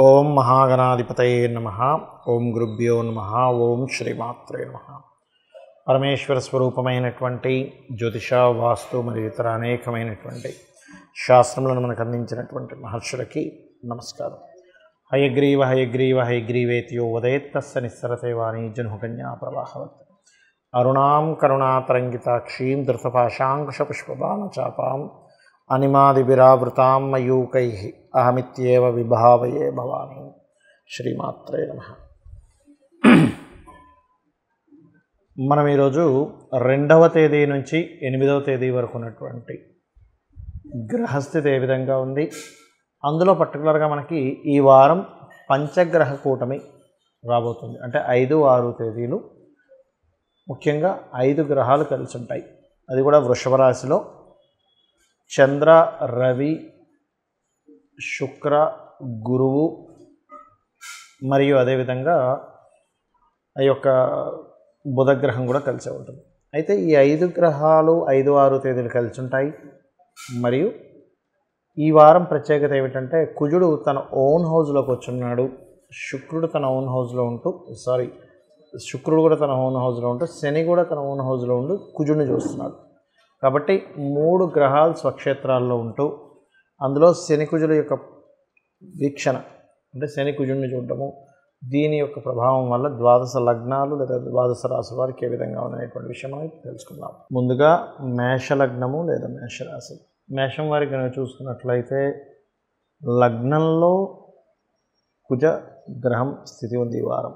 ఓం మహాగణాధిపతయే నమః. ఓం గురుభ్యో నమః. ఓం శ్రీమాత్రే నమః. పరమేశ్వర స్వరూపమైనటువంటి జ్యోతిష, వాస్తు మరియు ఇతర అనేకమైనటువంటి శాస్త్రములను మనకు అందించినటువంటి మహర్షులకి నమస్కారం. హయగ్రీవ హయగ్రీవ హయగ్రీవేతియో ఉదయత్తస్స నిస్సరతే వాణి జన్హుకన్యా ప్రవాహవత్ అరుణాం కరుణాతరంగితాక్షీం ధృతపాశాంకుశపుష్పబాణచాపాం అనిమాదిభిరావృతాం మయూకై అహమిత్యేవ విభావయే భవాని. శ్రీమాత్రే నమః. మనం ఈరోజు 2వ తేదీ నుంచి 8వ తేదీ వరకు ఉన్నటువంటి గ్రహస్థితి ఏ విధంగా ఉంది, అందులో పర్టికులర్గా మనకి ఈ వారం పంచగ్రహ కూటమి రాబోతుంది. అంటే 5, 6 తేదీలు ముఖ్యంగా 5 గ్రహాలు కలిసి ఉంటాయి. అది కూడా వృషభ రాశిలో చంద్ర, రవి, శుక్ర, గురువు మరియు అదేవిధంగా ఆ యొక్క బుధగ్రహం కూడా కలిసి ఉంటుంది. అయితే ఈ 5 గ్రహాలు 5, 6 తేదీలు కలిసి ఉంటాయి. మరియు ఈ వారం ప్రత్యేకత ఏమిటంటే కుజుడు తన ఓన్ హౌస్లోకి వచ్చున్నాడు, శుక్రుడు తన ఓన్ హౌస్లో ఉంటూ శుక్రుడు కూడా తన ఓన్ హౌస్లో ఉంటూ శని కూడా తన ఓన్ హౌస్లో ఉంటూ కుజుడిని చూస్తున్నాడు. కాబట్టి 3 గ్రహాలు స్వక్షేత్రాల్లో ఉంటూ అందులో శని కుజుల యొక్క వీక్షణ అంటే శని కుజుడిని చూడటము, దీని యొక్క ప్రభావం వల్ల 12 లగ్నాలు లేదా 12 రాశి వారికి ఏ విధంగా ఉన్నటువంటి విషయం మనం తెలుసుకుందాం. ముందుగా మేష లగ్నము లేదా మేషరాశి. మేషం వారికి కనుక చూసుకున్నట్లయితే లగ్నంలో కుజ గ్రహం స్థితి ఉంది ఈ వారం.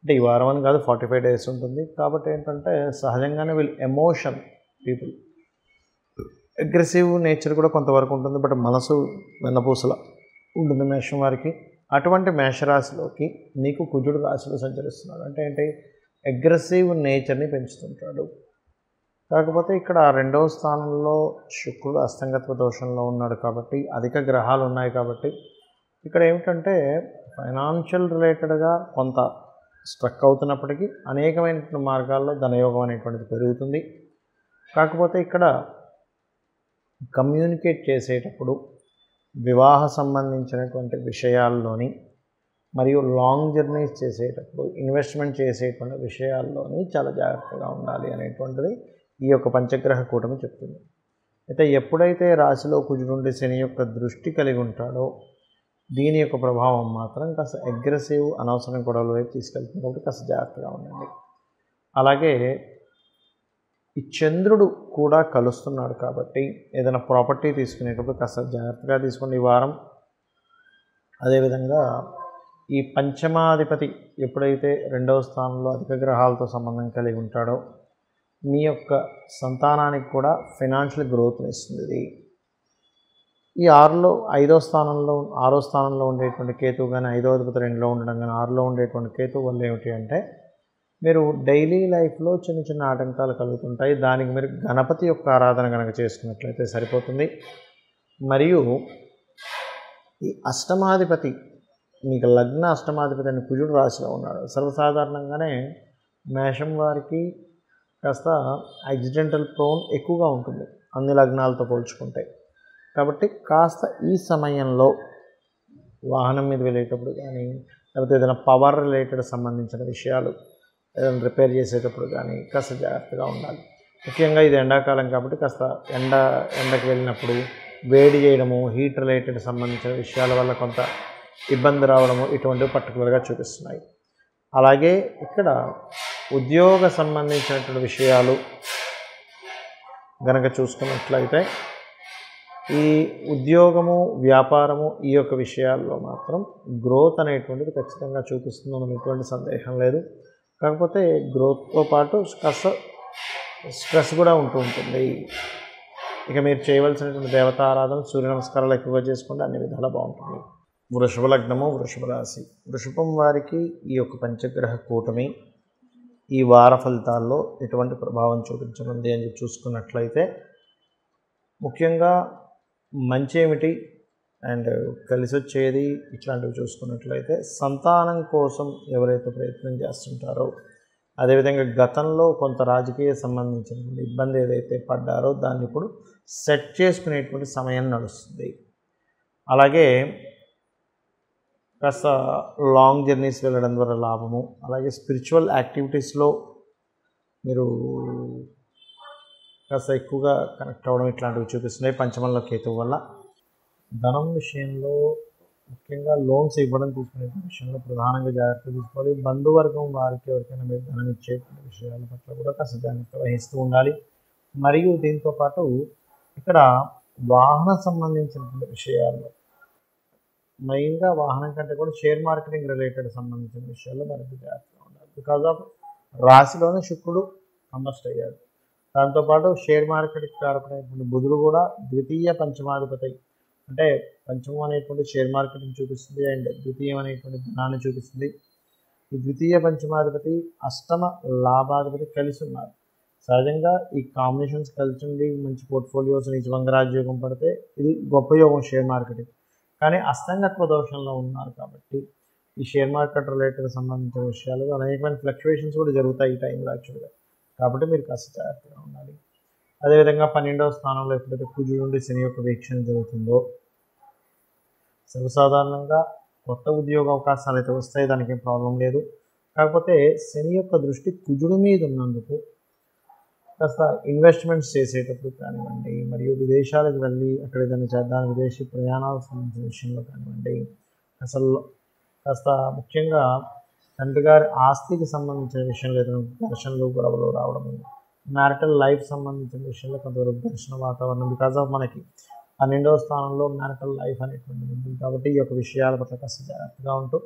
అంటే ఈ వారం అని కాదు, 45 డేస్ ఉంటుంది. కాబట్టి ఏంటంటే సహజంగానే వీళ్ళు ఎమోషన్ పీపుల్, అగ్రెసివ్ నేచర్ కూడా కొంతవరకు ఉంటుంది. బట్ మనసు వెన్నపూసల ఉంటుంది మేషం వారికి. అటువంటి మేషరాశిలోకి నీకు కుజుడు రాశిలో సంచరిస్తున్నాడు. అంటే ఏంటి, అగ్రెసివ్ నేచర్ని పెంచుతుంటాడు. కాకపోతే ఇక్కడ 2వ స్థానంలో శుక్రుడు అస్తంగత్వ దోషంలో ఉన్నాడు కాబట్టి అధిక గ్రహాలు ఉన్నాయి. కాబట్టి ఇక్కడ ఏమిటంటే ఫైనాన్షియల్ రిలేటెడ్గా కొంత స్ట్రక్ అవుతున్నప్పటికీ అనేకమైన మార్గాల్లో ధనయోగం అనేటువంటిది పెరుగుతుంది. కాకపోతే ఇక్కడ కమ్యూనికేట్ చేసేటప్పుడు వివాహ సంబంధించినటువంటి విషయాల్లోని మరియు లాంగ్ జర్నీస్ చేసేటప్పుడు ఇన్వెస్ట్మెంట్ చేసేటువంటి విషయాల్లోని చాలా జాగ్రత్తగా ఉండాలి అనేటువంటిది ఈ యొక్క పంచగ్రహ కూటమి చెప్తుంది. అయితే ఎప్పుడైతే రాశిలో కుజుడుండి శని యొక్క దృష్టి కలిగి ఉంటాడో దీని యొక్క ప్రభావం మాత్రం కాస్త అగ్రెసివ్ అనవసరం గొడవల వైపు తీసుకెళ్తుంది. కాబట్టి కాస్త జాగ్రత్తగా ఉండండి. అలాగే ఈ చంద్రుడు కూడా కలుస్తున్నాడు కాబట్టి ఏదైనా ప్రాపర్టీ తీసుకునేటప్పుడు కాస్త జాగ్రత్తగా తీసుకోండి ఈ వారం. అదేవిధంగా ఈ పంచమాధిపతి ఎప్పుడైతే 2వ స్థానంలో అధిక గ్రహాలతో సంబంధం కలిగి ఉంటాడో మీ యొక్క సంతానానికి కూడా ఫైనాన్షియల్ గ్రోత్ని ఇస్తుంది. ఇది ఈ 5వ స్థానంలో 6వ స్థానంలో ఉండేటువంటి కేతువు కానీ 5వ అధిపతి 2లో ఉండడం కానీ 6లో ఉండేటువంటి కేతువు వల్ల ఏమిటి అంటే మీరు డైలీ లైఫ్లో చిన్న చిన్న ఆటంకాలు కలుగుతుంటాయి. దానికి మీరు గణపతి యొక్క ఆరాధన కనుక చేసుకున్నట్లయితే సరిపోతుంది. మరియు ఈ అష్టమాధిపతి మీకు లగ్న అష్టమాధిపతి అని కుజుడు రాశిలో ఉన్నాడు. సర్వసాధారణంగానే మేషం వారికి కాస్త యాక్సిడెంటల్ ప్రోన్ ఎక్కువగా ఉంటుంది అన్ని లగ్నాలతో పోల్చుకుంటే. కాబట్టి కాస్త ఈ సమయంలో వాహనం మీద వెళ్ళేటప్పుడు కానీ లేకపోతే ఏదైనా పవర్ రిలేటెడ్ సంబంధించిన విషయాలు ఏదైనా రిపేర్ చేసేటప్పుడు కానీ కాస్త జాగ్రత్తగా ఉండాలి. ముఖ్యంగా ఇది ఎండాకాలం కాబట్టి కాస్త ఎండకు వెళ్ళినప్పుడు వేడి చేయడము, హీట్ రిలేటెడ్ సంబంధించిన విషయాల వల్ల కొంత ఇబ్బంది రావడము ఇటువంటివి పర్టికులర్గా చూపిస్తున్నాయి. అలాగే ఇక్కడ ఉద్యోగ సంబంధించినటువంటి విషయాలు గనక చూసుకున్నట్లయితే ఈ ఉద్యోగము, వ్యాపారము ఈ యొక్క విషయాల్లో మాత్రం గ్రోత్ అనేటువంటిది ఖచ్చితంగా చూపిస్తుందని ఎటువంటి సందేహం లేదు. కాకపోతే గ్రోత్తో పాటు కాస్త స్ట్రెస్ కూడా ఉంటుంది. ఇక మీరు చేయవలసినటువంటి దేవతా ఆరాధన, సూర్య నమస్కారాలు ఎక్కువగా చేసుకోండి, అన్ని విధాలా బాగుంటుంది. వృషభ లగ్నము, వృషభ రాశి. వృషభం వారికి ఈ యొక్క పంచగ్రహ కూటమి ఈ వార ఫలితాల్లో ఎటువంటి ప్రభావం చూపించనుంది అని చెప్పి చూసుకున్నట్లయితే ముఖ్యంగా మంచి ఏమిటి అండ్ కలిసి వచ్చేది ఇట్లాంటివి చూసుకున్నట్లయితే సంతానం కోసం ఎవరైతే ప్రయత్నం చేస్తుంటారో, అదేవిధంగా గతంలో కొంత రాజకీయ సంబంధించిన ఇబ్బంది ఏదైతే పడ్డారో దాన్ని ఇప్పుడు సెట్ చేసుకునేటువంటి సమయం నడుస్తుంది. అలాగే కాస్త లాంగ్ జర్నీస్ వెళ్ళడం ద్వారా లాభము, అలాగే స్పిరిచువల్ యాక్టివిటీస్లో మీరు కాస్త ఎక్కువగా కనెక్ట్ అవ్వడం ఇట్లాంటివి చూపిస్తున్నాయి పంచమంలో కేతువు వల్ల. ధనం విషయంలో ముఖ్యంగా లోన్స్ ఇవ్వడం తీసుకునే విషయంలో ప్రధానంగా జాగ్రత్త తీసుకోవాలి. బంధువర్గం వారికి ఎవరికైనా మీరు ధనం ఇచ్చే విషయాల పట్ల కూడా కాస్త జాగ్రత్త వహిస్తూ ఉండాలి. మరియు దీంతోపాటు ఇక్కడ వాహన సంబంధించినటువంటి విషయాల్లో, మెయిన్గా వాహనం కంటే కూడా షేర్ మార్కెటింగ్ రిలేటెడ్ సంబంధించిన విషయాల్లో మరింత జాగ్రత్తగా ఉండాలి. బికాజ్ ఆఫ్ రాశిలోనే శుక్రుడు కంబస్ట్ అయ్యాడు. దాంతోపాటు షేర్ మార్కెట్కి కారకుడైనటువంటి బుధుడు కూడా ద్వితీయ పంచమాధిపతి, అంటే పంచమం అనేటువంటి షేర్ మార్కెట్ని చూపిస్తుంది అండ్ ద్వితీయం అనేటువంటి ధనాన్ని చూపిస్తుంది. ఈ ద్వితీయ పంచమాధిపతి అష్టమ లాభాధిపతి కలిసి ఉన్నారు. సహజంగా ఈ కాంబినేషన్స్ కలిసి ఉండి మంచి పోర్ట్ఫోలియోస్ నిజంగా రాజయోగం పడితే ఇది గొప్ప యోగం షేర్ మార్కెటింగ్. కానీ అస్తంగత్వ దోషంలో ఉన్నారు కాబట్టి ఈ షేర్ మార్కెట్ రిలేటెడ్ సంబంధించిన విషయాలు అనేకమైన ఫ్లక్చువేషన్స్ కూడా జరుగుతాయి ఈ టైంలో యాక్చువల్గా. కాబట్టి మీరు కాస్త జాగ్రత్తగా ఉండాలి. అదేవిధంగా 12వ స్థానంలో ఎప్పుడైతే కుజుడు నుండి శని యొక్క వీక్షణ జరుగుతుందో సర్వసాధారణంగా కొత్త ఉద్యోగ అవకాశాలు అయితే వస్తాయి, దానికి ఏం ప్రాబ్లం లేదు. కాకపోతే శని యొక్క దృష్టి కుజుడి మీద ఉన్నందుకు కాస్త ఇన్వెస్ట్మెంట్స్ చేసేటప్పుడు కానివ్వండి, మరియు విదేశాలకు వెళ్ళి అక్కడ ఏదైనా చేద్దాం విదేశీ ప్రయాణాలకు సంబంధించిన విషయంలో కానివ్వండి, అసలు కాస్త ముఖ్యంగా తండ్రి గారి ఆస్తికి సంబంధించిన విషయంలో ఏదైనా ఘర్షణలు గొడవలు రావడము, మ్యారిటల్ లైఫ్ సంబంధించిన విషయంలో కొంతవరకు ఘర్షణ వాతావరణం, బికాజ్ ఆఫ్ మనకి 12వ స్థానంలో మ్యారిటల్ లైఫ్ అనేటువంటిది ఉంటుంది. కాబట్టి ఈ యొక్క విషయాల పట్ల కాస్త జాగ్రత్తగా ఉంటూ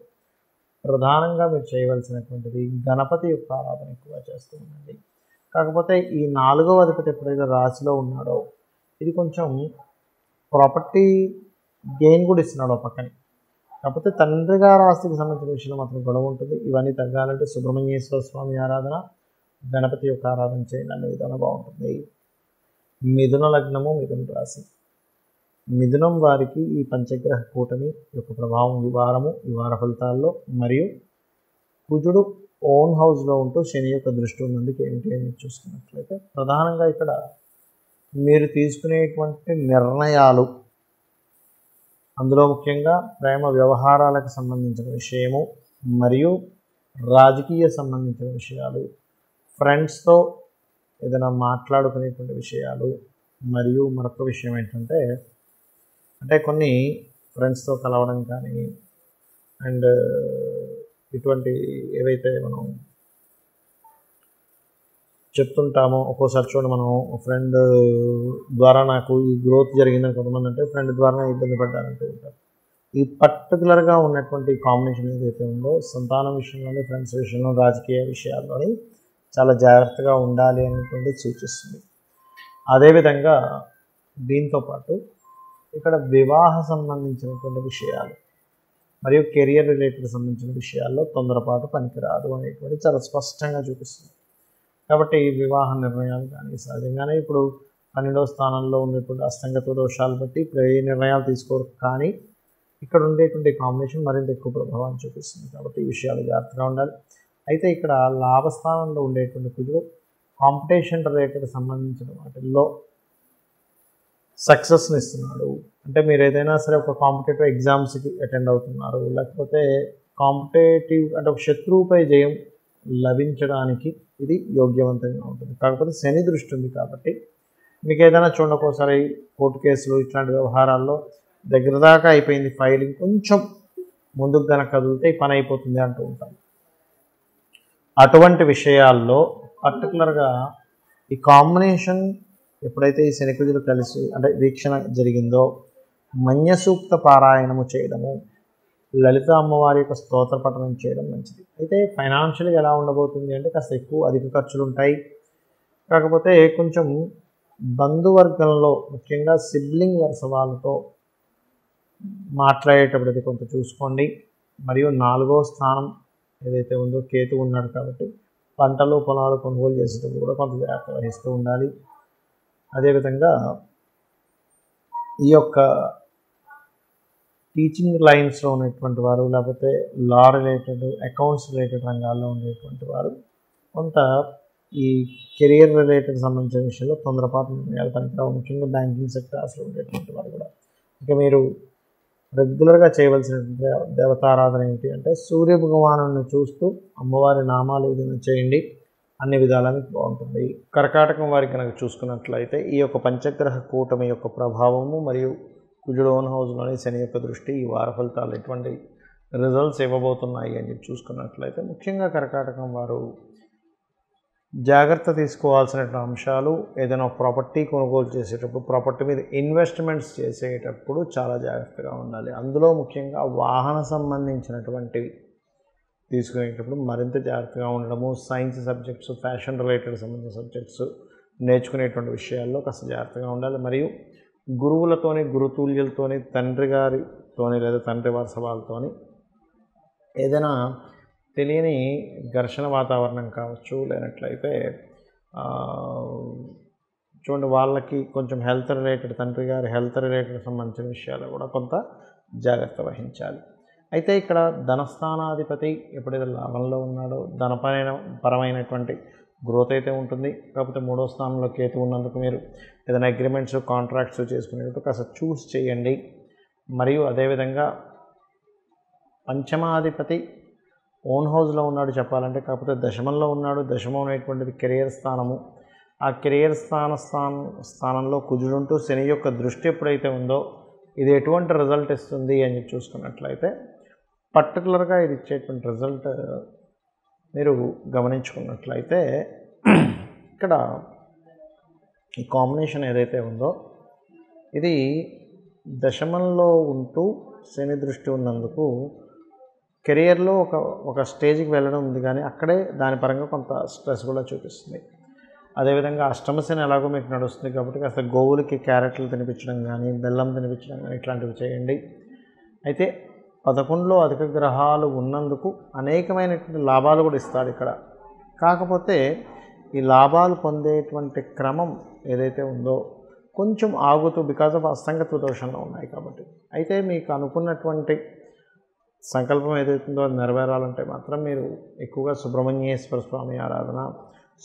ప్రధానంగా మీరు చేయవలసినటువంటిది గణపతి యొక్క ఆరాధన ఎక్కువగా చేస్తూ ఉండండి. కాకపోతే ఈ 4వ అధిపతి ఎప్పుడైతే రాశిలో ఉన్నాడో ఇది కొంచెం ప్రాపర్టీ గెయిన్ కూడా ఇస్తున్నాడు పక్కన. కాకపోతే తండ్రి గారి ఆస్తికి సంబంధించిన విషయంలో మాత్రం గొడవ ఉంటుంది. ఇవన్నీ తగ్గాలంటే సుబ్రహ్మణ్యేశ్వర స్వామి ఆరాధన, గణపతి యొక్క ఆరాధన చేయండి అనే విధానం బాగుంటుంది. మిథున లగ్నము, మిథున రాశి. మిథునం వారికి ఈ పంచగ్రహ కూటమి యొక్క ప్రభావం ఈ వార ఫలితాల్లో, మరియు కుజుడు ఓన్ హౌస్లో ఉంటూ శని యొక్క దృష్టి ఉన్నందుకు ఏమిటి అని చూసుకున్నట్లయితే ప్రధానంగా ఇక్కడ మీరు తీసుకునేటువంటి నిర్ణయాలు, అందులో ముఖ్యంగా ప్రేమ వ్యవహారాలకు సంబంధించిన విషయము, మరియు రాజకీయ సంబంధించిన విషయాలు, ఫ్రెండ్స్తో ఏదైనా మాట్లాడుకునేటువంటి విషయాలు, మరియు మరొక విషయం ఏంటంటే కొన్ని ఫ్రెండ్స్తో కలవడం కానీ, అండ్ ఇటువంటి ఏవైతే మనం చెప్తుంటామో ఒక్కోసారి చూడండి, మనం ఫ్రెండ్ ద్వారా నాకు ఈ గ్రోత్ జరిగిందని కొంతమంది అంటే ఫ్రెండ్ ద్వారా ఇబ్బంది పడ్డారంటూ ఉంటారు. ఈ పర్టికులర్గా ఉన్నటువంటి కాంబినేషన్ ఏదైతే ఉందో సంతానం విషయంలోని, ఫ్రెండ్స్ విషయంలో, రాజకీయ విషయాల్లోని చాలా జాగ్రత్తగా ఉండాలి అనేటువంటి సూచిస్తుంది. అదేవిధంగా దీంతోపాటు ఇక్కడ వివాహ సంబంధించినటువంటి విషయాలు మరియు కెరియర్ రిలేటెడ్ సంబంధించిన విషయాల్లో తొందరపాటు పనికిరాదు అనేటువంటి చాలా స్పష్టంగా చూపిస్తుంది. కాబట్టి వివాహ నిర్ణయాలు కానీ సహజంగానే ఇప్పుడు 12వ స్థానంలో ఉన్నటువంటి అస్తంగత దోషాలు బట్టి ఏ నిర్ణయాలు తీసుకోరు, కానీ ఇక్కడ ఉండేటువంటి కాంబినేషన్ మరింత ఎక్కువ ప్రభావాన్ని చూపిస్తుంది. కాబట్టి ఈ విషయాలు జాగ్రత్తగా ఉండాలి. అయితే ఇక్కడ లాభస్థానంలో ఉండేటువంటి కుజుడు కాంపిటీషన్ రిలేటెడ్ సంబంధించిన వాటిల్లో సక్సెస్ని ఇస్తున్నాడు. అంటే మీరు ఏదైనా సరే ఒక కాంపిటేటివ్ ఎగ్జామ్స్కి అటెండ్ అవుతున్నారు, లేకపోతే కాంపిటేటివ్ అంటే ఒక శత్రువుపై జయం లభించడానికి ఇది యోగ్యవంతంగా ఉంటుంది. కాకపోతే శని దృష్టి ఉంది కాబట్టి మీకు ఏదైనా చూడండి, ఒక్కోసారి కోర్టు కేసులు ఇట్లాంటి వ్యవహారాల్లో దగ్గర దాకా అయిపోయింది ఫైలింగ్, కొంచెం ముందుకు కనుక కదిలితే ఈ పని అయిపోతుంది అంటూ ఉంటాం. అటువంటి విషయాల్లో పర్టికులర్గా ఈ కాంబినేషన్ ఎప్పుడైతే ఈ శని కుజులు కలిసి అంటే వీక్షణ జరిగిందో మన్యసూక్త పారాయణము చేయడము, లలిత అమ్మవారి యొక్క స్తోత్ర పఠనం చేయడం మంచిది. అయితే ఫైనాన్షియల్గా ఎలా ఉండబోతుంది అంటే కాస్త ఎక్కువ అధిక ఖర్చులు ఉంటాయి. కాకపోతే కొంచెం బంధువర్గంలో ముఖ్యంగా సిబ్లింగ్ వరుస వాళ్ళతో మాట్లాడేటప్పుడు అయితే కొంత చూసుకోండి. మరియు 4వ స్థానం ఏదైతే ఉందో కేతు ఉన్నాడు కాబట్టి పంటలు పొలాలు కొనుగోలు చేసేటప్పుడు కూడా కొంత జాగ్రత్త వహిస్తూ ఉండాలి. అదేవిధంగా ఈ యొక్క టీచింగ్ లైన్స్లో ఉన్నటువంటి వారు, లేకపోతే లా రిలేటెడ్, అకౌంట్స్ రిలేటెడ్ రంగాల్లో ఉండేటువంటి వారు కొంత ఈ కెరియర్ రిలేటెడ్ సంబంధించిన విషయంలో తొందరపాటు నిర్ణయాలు పనికిరావు. ముఖ్యంగా బ్యాంకింగ్ సెక్టార్స్లో ఉండేటువంటి వారు కూడా. ఇక మీరు రెగ్యులర్గా చేయవలసిన దేవతారాధన ఏంటి అంటే సూర్య భగవాను చూస్తూ అమ్మవారి నామాలు ఏదైనా చేయండి, అన్ని విధాలా మీకు బాగుంటుంది. కర్కాటకం వారికి కనుక చూసుకున్నట్లయితే ఈ యొక్క పంచగ్రహ కూటమి యొక్క ప్రభావము మరియు కుజుడు ఓన్ హౌస్లోని శని యొక్క దృష్టి ఈ వార ఫలితాలు ఎటువంటి రిజల్ట్స్ ఇవ్వబోతున్నాయి అని చెప్పి చూసుకున్నట్లయితే ముఖ్యంగా కర్కాటకం వారు జాగ్రత్త తీసుకోవాల్సిన అంశాలు, ఏదైనా ప్రాపర్టీ కొనుగోలు చేసేటప్పుడు, ప్రాపర్టీ మీద ఇన్వెస్ట్మెంట్స్ చేసేటప్పుడు చాలా జాగ్రత్తగా ఉండాలి. అందులో ముఖ్యంగా వాహన సంబంధించినటువంటివి తీసుకునేటప్పుడు మరింత జాగ్రత్తగా ఉండడము, సైన్స్ సబ్జెక్ట్స్, ఫ్యాషన్ రిలేటెడ్ సంబంధించిన సబ్జెక్ట్స్ నేర్చుకునేటువంటి విషయాల్లో కాస్త జాగ్రత్తగా ఉండాలి. మరియు గురువులతోని, గురుతుల్యులతోని, తండ్రి గారితోని లేదా తండ్రి వరుస వాళ్ళతోని ఏదైనా తెలియని ఘర్షణ వాతావరణం కావచ్చు, లేనట్లయితే చూడండి వాళ్ళకి కొంచెం హెల్త్ రిలేటెడ్, తండ్రి గారి హెల్త్ రిలేటెడ్ సంబంధించిన విషయాలు కూడా కొంత జాగ్రత్త వహించాలి. అయితే ఇక్కడ ధనస్థానాధిపతి ఎప్పుడైతే లాభంలో ఉన్నాడో పరమైనటువంటి గ్రోత్ అయితే ఉంటుంది. కాకపోతే 3వ స్థానంలో కేతు ఉన్నందుకు మీరు ఏదైనా అగ్రిమెంట్స్, కాంట్రాక్ట్స్ చేసుకునేటప్పుడు కాస్త చూస్ చేయండి. మరియు అదేవిధంగా పంచమాధిపతి ఓన్ హౌస్లో ఉన్నాడు చెప్పాలంటే, కాకపోతే దశమంలో ఉన్నాడు. దశమం అనేటువంటిది కెరియర్ స్థానము. ఆ కెరియర్ స్థానంలో కుజుడుంటూ శని యొక్క దృష్టి ఎప్పుడైతే ఉందో ఇది ఎటువంటి రిజల్ట్ ఇస్తుంది అని చూసుకున్నట్లయితే పర్టికులర్గా ఇది ఇచ్చేటువంటి రిజల్ట్ మీరు గమనించుకున్నట్లయితే ఇక్కడ ఈ కాంబినేషన్ ఏదైతే ఉందో ఇది దశమంలో ఉంటూ శని దృష్టి ఉన్నందుకు కెరియర్లో ఒక స్టేజ్కి వెళ్ళడం ఉంది, కానీ అక్కడే దాని పరంగా కొంత స్ట్రెస్ కూడా చూపిస్తుంది. అదేవిధంగా అష్టమ శని ఎలాగో మీకు నడుస్తుంది కాబట్టి కాస్త గోవులకి క్యారెట్లు తినిపించడం కానీ, బెల్లం తినిపించడం కానీ ఇట్లాంటివి చేయండి. అయితే 11లో అధిక గ్రహాలు ఉన్నందుకు అనేకమైనటువంటి లాభాలు కూడా ఇస్తాడు ఇక్కడ. కాకపోతే ఈ లాభాలు పొందేటువంటి క్రమం ఏదైతే ఉందో కొంచెం ఆగుతూ, బికాజ్ ఆఫ్ అసంగత్వ దోషంలో ఉన్నాయి కాబట్టి. అయితే మీకు అనుకున్నటువంటి సంకల్పం ఏదైతుందో అది నెరవేరాలంటే మాత్రం మీరు ఎక్కువగా సుబ్రహ్మణ్యేశ్వర స్వామి ఆరాధన,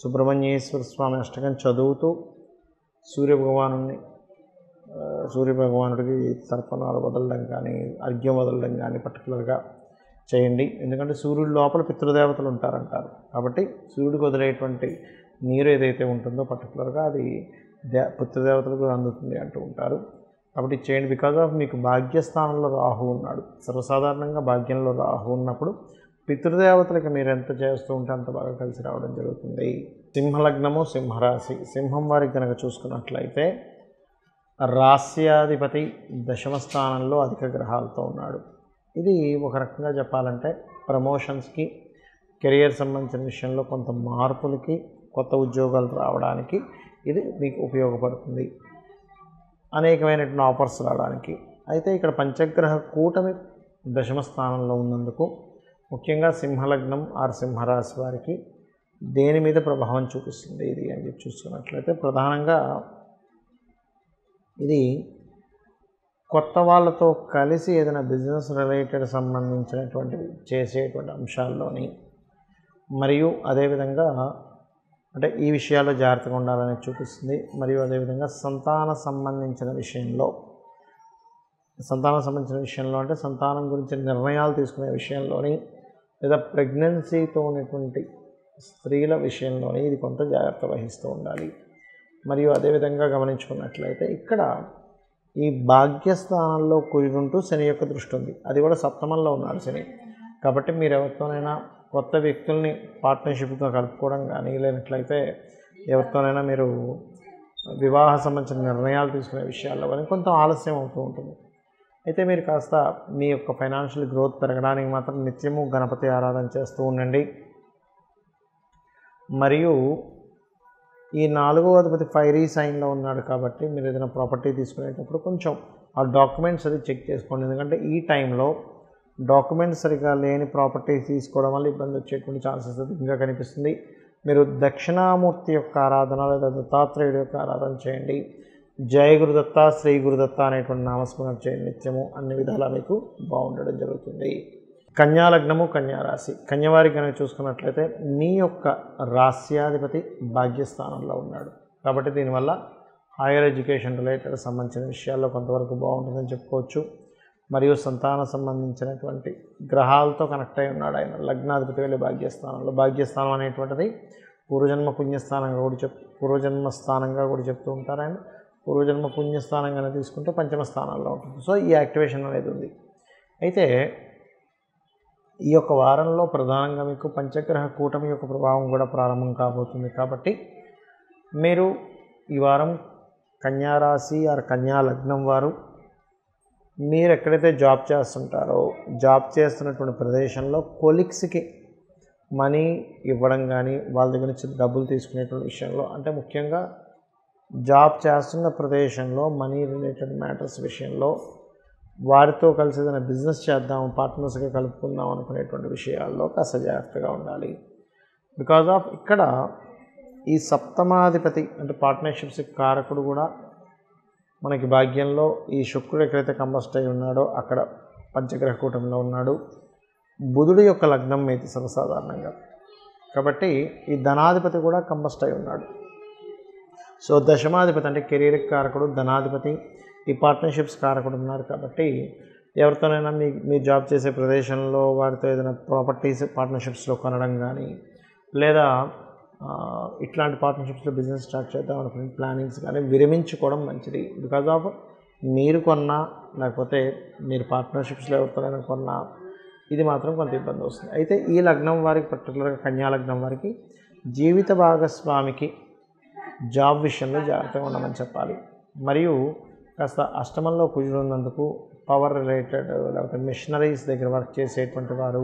సుబ్రహ్మణ్యేశ్వర స్వామి అష్టకం చదువుతూ సూర్యభగవానుడికి తర్పణాలు వదలడం కానీ, అర్ఘ్యం వదలడం కానీ పర్టికులర్గా చేయండి. ఎందుకంటే సూర్యుడి లోపల పితృదేవతలు ఉంటారంటారు కాబట్టి సూర్యుడికి వదిలేటువంటి నీరు ఏదైతే ఉంటుందో పర్టికులర్గా అది పితృదేవతలకు అందుతుంది అంటూ ఉంటారు. కాబట్టి చేయండి. బికాజ్ ఆఫ్ మీకు భాగ్యస్థానంలో రాహు ఉన్నాడు. సర్వసాధారణంగా భాగ్యంలో రాహు ఉన్నప్పుడు పితృదేవతలకు మీరు ఎంత చేస్తూ ఉంటే అంత బాగా కలిసి రావడం జరుగుతుంది. సింహలగ్నము, సింహరాశి. సింహం వారికి కనుక చూసుకున్నట్లయితే రాస్యాధిపతి దశమ స్థానంలో అధిక గ్రహాలతో ఉన్నాడు. ఇది ఒక రకంగా చెప్పాలంటే ప్రమోషన్స్కి, కెరియర్ సంబంధించిన విషయంలో కొంత మార్పులకి, కొత్త ఉద్యోగాలు రావడానికి ఇది మీకు ఉపయోగపడుతుంది. అనేకమైనటువంటి ఆఫర్స్ రావడానికి. అయితే ఇక్కడ పంచగ్రహ కూటమి దశమ స్థానంలో ఉన్నందుకు ముఖ్యంగా సింహలగ్నం ఆర్ సింహరాశి వారికి దేని మీద ప్రభావం చూపిస్తుంది ఇది అని చెప్పి చూసుకున్నట్లయితే ప్రధానంగా ఇది కొత్త వాళ్ళతో కలిసి ఏదైనా బిజినెస్ రిలేటెడ్ సంబంధించినటువంటివి చేసేటువంటి అంశాల్లోని, మరియు అదేవిధంగా అంటే ఈ విషయాల్లో జాగ్రత్తగా ఉండాలని చూపిస్తుంది. మరియు అదేవిధంగా సంతానం సంబంధించిన విషయంలో అంటే సంతానం గురించి నిర్ణయాలు తీసుకునే విషయంలోని, లేదా ప్రెగ్నెన్సీతో ఉన్నటువంటి స్త్రీల విషయంలోని ఇది కొంత జాగ్రత్త వహిస్తూ ఉండాలి. మరియు అదేవిధంగా గమనించుకున్నట్లయితే ఇక్కడ ఈ భాగ్యస్థానంలో కుజుడుంటూ శని యొక్క దృష్టి ఉంది. అది కూడా సప్తమంలో ఉన్నాడు శని. కాబట్టి మీరు ఎవరితోనైనా కొత్త వ్యక్తుల్ని పార్ట్నర్షిప్గా కలుపుకోవడం కానీ, లేనట్లయితే ఎవరితోనైనా మీరు వివాహ సంబంధించిన నిర్ణయాలు తీసుకునే విషయాల్లో కానీ కొంత ఆలస్యం అవుతూ ఉంటుంది. అయితే మీరు కాస్త మీ యొక్క ఫైనాన్షియల్ గ్రోత్ పెరగడానికి మాత్రం నిత్యము గణపతి ఆరాధన చేస్తూ ఉండండి. మరియు ఈ 4వ అధిపతి ఫైరీ సైన్లో ఉన్నాడు కాబట్టి మీరు ఏదైనా ప్రాపర్టీ తీసుకునేటప్పుడు కొంచెం ఆ డాక్యుమెంట్స్ అది చెక్ చేసుకోండి. ఎందుకంటే ఈ టైంలో డాక్యుమెంట్స్ సరిగా లేని ప్రాపర్టీ తీసుకోవడం వల్ల ఇబ్బంది వచ్చేటువంటి ఛాన్సెస్ ఇంకా కనిపిస్తుంది. మీరు దక్షిణామూర్తి యొక్క ఆరాధన లేదా దత్తాత్రేయుడి యొక్క ఆరాధన చేయండి. జయ గురుదత్త, శ్రీ గురుదత్త అనేటువంటి నామస్మరణ చేయండి నిత్యము. అన్ని విధాలా మీకు బాగుండడం జరుగుతుంది. కన్యాలగ్నము, కన్యారాశి. కన్యవారికి కనుక చూసుకున్నట్లయితే మీ యొక్క రాస్యాధిపతి భాగ్యస్థానంలో ఉన్నాడు కాబట్టి దీనివల్ల హైయర్ ఎడ్యుకేషన్ రిలేటెడ్ సంబంధించిన విషయాల్లో కొంతవరకు బాగుంటుందని చెప్పుకోవచ్చు. మరియు సంతాన సంబంధించినటువంటి గ్రహాలతో కనెక్ట్ అయి ఉన్నాడు ఆయన. లగ్నాధిపతి వెళ్ళి భాగ్యస్థానంలో. భాగ్యస్థానం అనేటువంటిది పూర్వజన్మ పుణ్యస్థానంగా కూడా పూర్వజన్మ స్థానంగా కూడా చెప్తూ ఉంటారు ఆయన. పూర్వజన్మ పుణ్యస్థానంగానే తీసుకుంటే పంచమ స్థానంలో ఉంటుంది. సో ఈ యాక్టివేషన్ అనేది ఉంది. అయితే ఈ యొక్క వారంలో ప్రధానంగా మీకు పంచగ్రహ కూటమి యొక్క ప్రభావం కూడా ప్రారంభం కాబోతుంది. కాబట్టి మీరు ఈ వారం కన్యా రాశి ఆర్ కన్యా లగ్నం వారు మీరు ఎక్కడైతే జాబ్ చేస్తుంటారో జాబ్ చేస్తున్నటువంటి ప్రదేశంలో కొలీగ్స్కి మనీ ఇవ్వడం కానీ వాళ్ళ దగ్గర నుంచి డబ్బులు తీసుకునేటువంటి విషయంలో, అంటే ముఖ్యంగా జాబ్ చేస్తున్న ప్రదేశంలో మనీ రిలేటెడ్ మ్యాటర్స్ విషయంలో వారితో కలిసి ఏదైనా బిజినెస్ చేద్దాం, పార్ట్నర్స్గా కలుపుకుందాం అనుకునేటువంటి విషయాల్లో కాస్త జాగ్రత్తగా ఉండాలి. బికాజ్ ఆఫ్ ఇక్కడ ఈ సప్తమాధిపతి అంటే పార్ట్నర్షిప్స్ కారకుడు కూడా మనకి భాగ్యంలో ఈ శుక్రుడు ఎక్కడైతే కంబస్ట్ అయి ఉన్నాడో అక్కడ పంచగ్రహ కూటమిలో ఉన్నాడు. బుధుడు యొక్క లగ్నం మీద సర్వసాధారణంగా, కాబట్టి ఈ ధనాధిపతి కూడా కంబస్ట్ అయి ఉన్నాడు. సో దశమాధిపతి అంటే కెరీర్ కారకుడు, ధనాధిపతి, ఈ పార్ట్నర్షిప్స్ కారకుడు ఉన్నారు. కాబట్టి ఎవరితోనైనా మీ జాబ్ చేసే ప్రదేశంలో వారితో ఏదైనా ప్రాపర్టీస్ పార్ట్నర్షిప్స్లో కొనడం కానీ, లేదా ఇట్లాంటి పార్ట్నర్షిప్స్లో బిజినెస్ స్టార్ట్ చేద్దాం అనుకునే ప్లానింగ్స్ కానీ విరమించుకోవడం మంచిది. బికాజ్ ఆఫ్ మీరు కొన్నా లేకపోతే మీరు పార్ట్నర్షిప్స్లో ఎవరితోనైనా కొన్నా ఇది మాత్రం కొంత ఇబ్బంది వస్తుంది. అయితే ఈ లగ్నం వారికి, పర్టికులర్గా కన్యా లగ్నం వారికి జీవిత భాగస్వామికి జాబ్ విషయంలో జాగ్రత్తగా ఉండమని చెప్పాలి. మరియు కాస్త అష్టమంలో కుజుడు ఉన్నందుకు పవర్ రిలేటెడ్ లేకపోతే మిషనరీస్ దగ్గర వర్క్ చేసేటువంటి వారు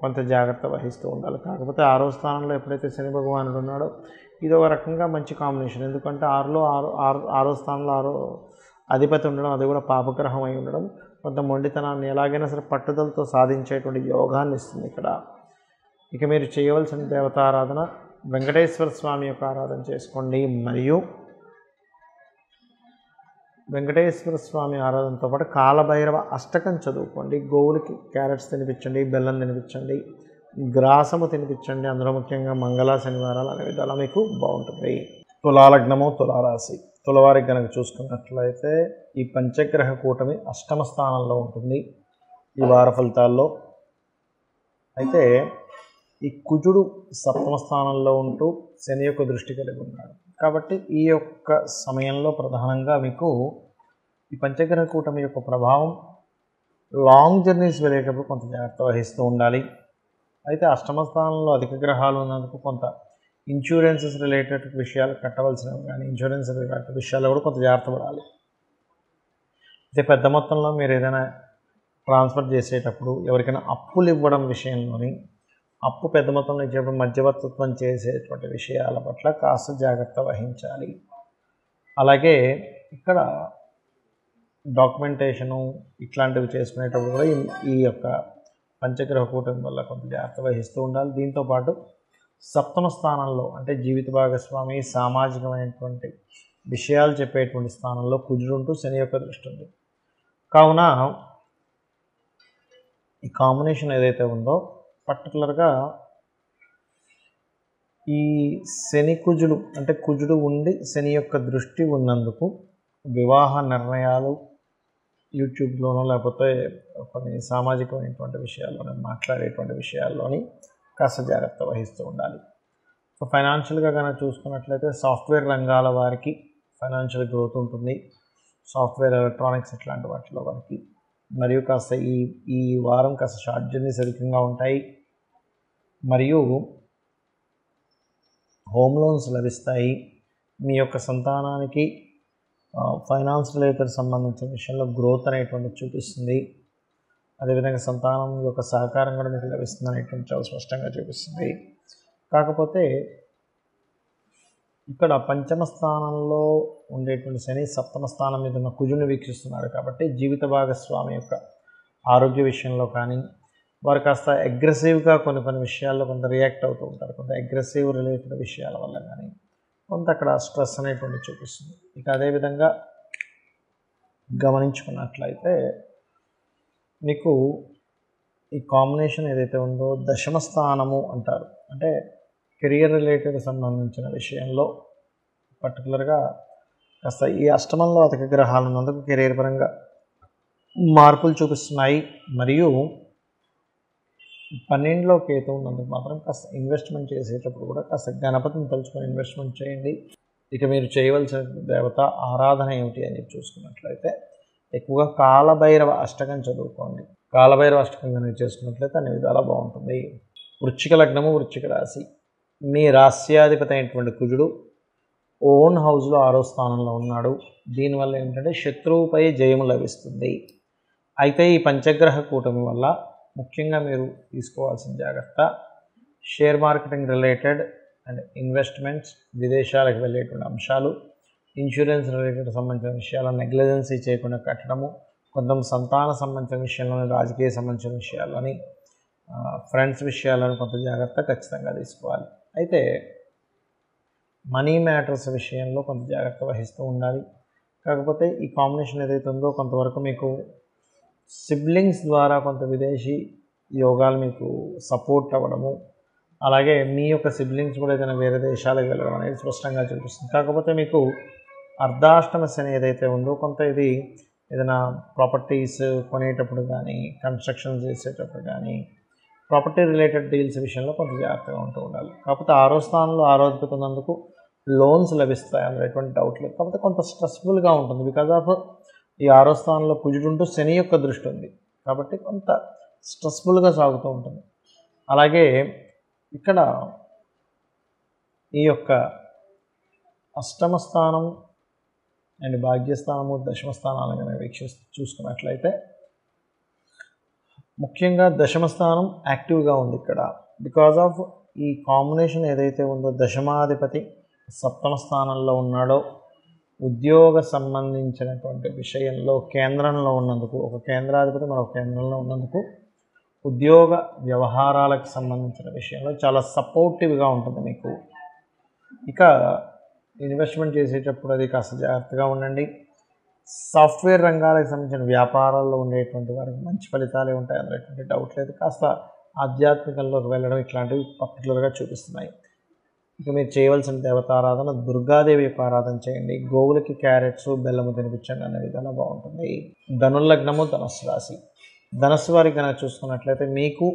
కొంత జాగ్రత్త వహిస్తూ ఉండాలి. కాకపోతే 6వ స్థానంలో ఎప్పుడైతే శని భగవానుడు ఉన్నాడో ఇది ఒక రకంగా మంచి కాంబినేషన్. ఎందుకంటే 6వ స్థానంలో 6వ అధిపతి ఉండడం, అది కూడా పాపగ్రహం అయి ఉండడం కొంత మొండితనాన్ని ఎలాగైనా సరే పట్టుదలతో సాధించేటువంటి యోగాన్ని ఇస్తుంది ఇక్కడ. ఇక మీరు చేయవలసిన దేవతారాధన వెంకటేశ్వర స్వామి యొక్క ఆరాధన చేసుకోండి. మరియు వెంకటేశ్వర స్వామి ఆరాధనతో పాటు కాలభైరవ అష్టకం చదువుకోండి. గోవులకి క్యారెట్స్ తినిపించండి, బెల్లం తినిపించండి, గ్రాసము తినిపించండి. అందులో ముఖ్యంగా మంగళ శనివారాలు అనే విధాలు మీకు బాగుంటుంది. తులాలగ్నము తులారాశి తులవారికి కనుక చూసుకున్నట్లయితే ఈ పంచగ్రహ కూటమి అష్టమ స్థానంలో ఉంటుంది ఈ వార ఫలితాల్లో. అయితే ఈ కుజుడు సప్తమ స్థానంలో ఉంటూ శని యొక్క దృష్టి కలిగి ఉన్నాడు. కాబట్టి ఈ యొక్క సమయంలో ప్రధానంగా మీకు ఈ పంచగ్రహ కూటమి యొక్క ప్రభావం లాంగ్ జర్నీస్ వెళ్ళేటప్పుడు కొంత జాగ్రత్త వహిస్తూ ఉండాలి. అయితే అష్టమ స్థానంలో అధిక గ్రహాలు ఉన్నందుకు కొంత ఇన్సూరెన్సెస్ రిలేటెడ్ విషయాలు కట్టవలసినవి కానీ ఇన్సూరెన్స్ రిలేటెడ్ విషయాల్లో కూడా కొంత జాగ్రత్త పడాలి. అయితే పెద్ద మొత్తంలో మీరు ఏదైనా ట్రాన్స్ఫర్ చేసేటప్పుడు ఎవరికైనా అప్పులు ఇవ్వడం విషయంలోని అప్పు పెద్ద మొత్తంలో ఇచ్చేటప్పుడు మధ్యవర్తిత్వం చేసేటువంటి విషయాల పట్ల కాస్త జాగ్రత్త వహించాలి. అలాగే ఇక్కడ డాక్యుమెంటేషను ఇట్లాంటివి చేసుకునేటప్పుడు కూడా ఈ యొక్క పంచగ్రహ కూటమి వల్ల కొంత జాగ్రత్త వహిస్తూ ఉండాలి. దీంతోపాటు సప్తమ స్థానంలో అంటే జీవిత భాగస్వామి, సామాజికమైనటువంటి విషయాలు చెప్పేటువంటి స్థానంలో కుజుడు ఉంటూ శని యొక్క దృష్టి ఉంది. కావున ఈ కాంబినేషన్ ఏదైతే ఉందో పర్టికులర్గా ఈ శని కుజుడు అంటే కుజుడు ఉండి శని యొక్క దృష్టి ఉన్నందుకు వివాహ నిర్ణయాలు యూట్యూబ్లోనో లేకపోతే కొన్ని సామాజికమైనటువంటి విషయాల్లోనే మాట్లాడేటువంటి విషయాల్లోని కాస్త జాగ్రత్త వహిస్తూ ఉండాలి. సో ఫైనాన్షియల్గా కనుక చూసుకున్నట్లయితే సాఫ్ట్వేర్ రంగాల వారికి ఫైనాన్షియల్ గ్రోత్ ఉంటుంది. సాఫ్ట్వేర్, ఎలక్ట్రానిక్స్ ఇట్లాంటి వాటిలో వారికి మరియు కాస్త ఈ వారం కాస్త షార్ట్ జర్నీస్ అధికంగా ఉంటాయి. మరియు హోమ్ లోన్స్ లభిస్తాయి. మీ యొక్క సంతానానికి ఫైనాన్స్ రిలేటెడ్ సంబంధించిన విషయంలో గ్రోత్ అనేటువంటిది చూపిస్తుంది. అదేవిధంగా సంతానం యొక్క సహకారం కూడా మీకు లభిస్తుంది అనేటువంటి చాలా స్పష్టంగా చూపిస్తుంది. కాకపోతే ఇక్కడ పంచమ స్థానంలో ఉండేటువంటి శని సప్తమ స్థానం మీద ఉన్న కుజుని వీక్షిస్తున్నాడు. కాబట్టి జీవిత భాగస్వామి యొక్క ఆరోగ్య విషయంలో కానీ వారు కాస్త అగ్రెసివ్గా కొన్ని విషయాల్లో కొంత రియాక్ట్ అవుతూ ఉంటారు. కొంత అగ్రెసివ్ రిలేటెడ్ విషయాల వల్ల కానీ కొంత అక్కడ స్ట్రెస్ అనేటువంటి చూపిస్తుంది. ఇక అదేవిధంగా గమనించుకున్నట్లయితే మీకు ఈ కాంబినేషన్ ఏదైతే ఉందో దశమ స్థానము అంటారు. అంటే కెరియర్ రిలేటెడ్ సంబంధించిన విషయంలో పర్టికులర్గా కాస్త ఈ అష్టమంలో అధిక గ్రహాలు ఉన్నందుకు కెరీర్ పరంగా మార్పులు చూపిస్తున్నాయి. మరియు 12లో కేతు ఉన్నందుకు మాత్రం కాస్త ఇన్వెస్ట్మెంట్ చేసేటప్పుడు కూడా కాస్త గణపతిని తలుచుకొని ఇన్వెస్ట్మెంట్ చేయండి. ఇక మీరు చేయవలసిన దేవత ఆరాధన ఏమిటి అని చెప్పి చూసుకున్నట్లయితే ఎక్కువగా కాలభైరవ అష్టకం చదువుకోండి. కాలభైరవ అష్టకం కనుక చేసుకున్నట్లయితే అన్ని విధాలా బాగుంటుంది. వృశ్చిక లగ్నము, వృశ్చిక రాశి. మీ రాస్యాధిపతి అయినటువంటి కుజుడు ఓన్ హౌస్లో 6వ స్థానంలో ఉన్నాడు. దీనివల్ల ఏంటంటే శత్రువుపై జయము లభిస్తుంది. అయితే ఈ పంచగ్రహ కూటమి వల్ల ముఖ్యంగా మీరు తీసుకోవాల్సిన జాగ్రత్త share marketing related and investments, విదేశాలకు వెళ్ళేటువంటి అంశాలు, ఇన్సూరెన్స్ రిలేటెడ్ సంబంధించిన విషయాలు, నెగ్లిజెన్సీ చేయకుండా కట్టడము, కొంత సంతాన సంబంధించిన విషయంలోని, రాజకీయ సంబంధించిన విషయాలని, ఫ్రెండ్స్ విషయాలను కొంత జాగ్రత్త ఖచ్చితంగా తీసుకోవాలి. అయితే మనీ మ్యాటర్స్ విషయంలో కొంత జాగ్రత్త వహిస్తూ ఉండాలి. కాకపోతే ఈ కాంబినేషన్ ఏదైతే ఉందో కొంతవరకు మీకు సిబ్లింగ్స్ ద్వారా కొంత విదేశీ యోగాలు మీకు సపోర్ట్ అవ్వడము, అలాగే మీ యొక్క సిబ్లింగ్స్ కూడా ఏదైనా వేరే దేశాలకు వెళ్ళడం అనేది స్పష్టంగా చూపిస్తుంది. కాకపోతే మీకు అర్ధాష్టమ శని ఏదైతే ఉందో కొంత ఇది ఏదైనా ప్రాపర్టీస్ కొనేటప్పుడు కానీ, కన్స్ట్రక్షన్ చేసేటప్పుడు కానీ, ప్రాపర్టీ రిలేటెడ్ డీల్స్ విషయంలో కొంత జాగ్రత్తగా ఉంటూ ఉండాలి. కాకపోతే 6వ స్థానంలో ఆరోగ్యత ఉన్నందుకు లోన్స్ లభిస్తాయి, అందులో ఎటువంటి డౌట్ లేదు. కాకపోతే కొంత స్ట్రెస్ఫుల్గా ఉంటుంది. బికాజ్ ఆఫ్ ఈ 6వ స్థానంలో కుజుడు ఉంటూ శని యొక్క దృష్టి ఉంది కాబట్టి కొంత స్ట్రెస్ఫుల్గా సాగుతూ ఉంటుంది. అలాగే ఇక్కడ ఈ యొక్క అష్టమ స్థానం అండ్ భాగ్యస్థానము, దశమ స్థానాలు కనుక చూసుకున్నట్లయితే ముఖ్యంగా దశమ స్థానం యాక్టివ్గా ఉంది ఇక్కడ. బికాజ్ ఆఫ్ ఈ కాంబినేషన్ ఏదైతే ఉందో దశమాధిపతి 7వ స్థానంలో ఉన్నాడో ఉద్యోగ సంబంధించినటువంటి విషయంలో కేంద్రంలో ఉన్నందుకు, ఒక కేంద్రాధిపతి మరొక కేంద్రంలో ఉన్నందుకు ఉద్యోగ వ్యవహారాలకు సంబంధించిన విషయంలో చాలా సపోర్టివ్గా ఉంటుంది మీకు. ఇక ఇన్వెస్ట్మెంట్ చేసేటప్పుడు అది కాస్త జాగ్రత్తగా ఉండండి. సాఫ్ట్వేర్ రంగాలకు సంబంధించిన వ్యాపారాల్లో ఉండేటువంటి వారికి మంచి ఫలితాలే ఉంటాయి, అందులో ఎటువంటి డౌట్ లేదు. కాస్త ఆధ్యాత్మికంలోకి వెళ్ళడం ఇట్లాంటివి పర్టికులర్గా చూపిస్తున్నాయి. ఇక మీరు చేయవలసిన దేవతారాధన దుర్గాదేవి యొక్క ఆరాధన చేయండి. గోవులకి క్యారెట్స్, బెల్లము తినిపించండి అనే విధానం బాగుంటుంది. ధనుర్లగ్నము, ధనస్సు రాశి. ధనస్సు వారికి కనుక చూసుకున్నట్లయితే మీకు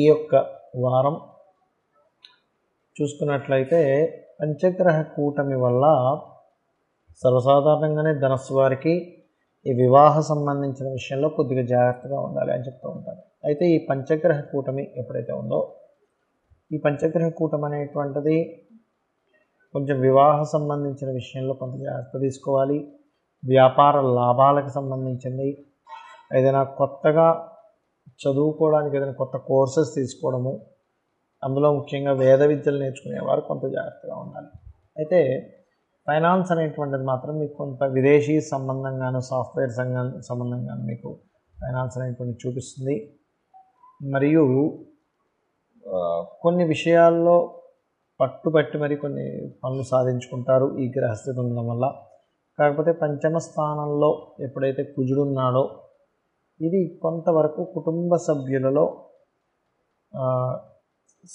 ఈ యొక్క వారం చూసుకున్నట్లయితే పంచగ్రహ కూటమి వల్ల సర్వసాధారణంగానే ధనస్సు వారికి ఈ వివాహ సంబంధించిన విషయంలో కొద్దిగా జాగ్రత్తగా ఉండాలి అని చెప్తూ ఉంటారు. అయితే ఈ పంచగ్రహ కూటమి ఎప్పుడైతే ఉందో ఈ పంచగ్రహ కూటమి అనేటువంటిది కొంచెం వివాహ సంబంధించిన విషయంలో కొంత జాగ్రత్త తీసుకోవాలి. వ్యాపార లాభాలకు సంబంధించింది, ఏదైనా కొత్తగా చదువుకోవడానికి ఏదైనా కొత్త కోర్సెస్ తీసుకోవడము, అందులో ముఖ్యంగా వేద విద్యలు నేర్చుకునేవారు కొంత జాగ్రత్తగా ఉండాలి. అయితే ఫైనాన్స్ అనేటువంటిది మాత్రం మీకు కొంత విదేశీ సంబంధంగాను, సాఫ్ట్వేర్ సంబంధంగాను మీకు ఫైనాన్స్ అనేటువంటిది చూపిస్తుంది. మరియు కొన్ని విషయాల్లో పట్టుబట్టి మరి కొన్ని పనులు సాధించుకుంటారు ఈ గ్రహస్థితి ఉండడం వల్ల. కాకపోతే పంచమ స్థానంలో ఎప్పుడైతే కుజుడు ఉన్నాడో ఇది కొంతవరకు కుటుంబ సభ్యులలో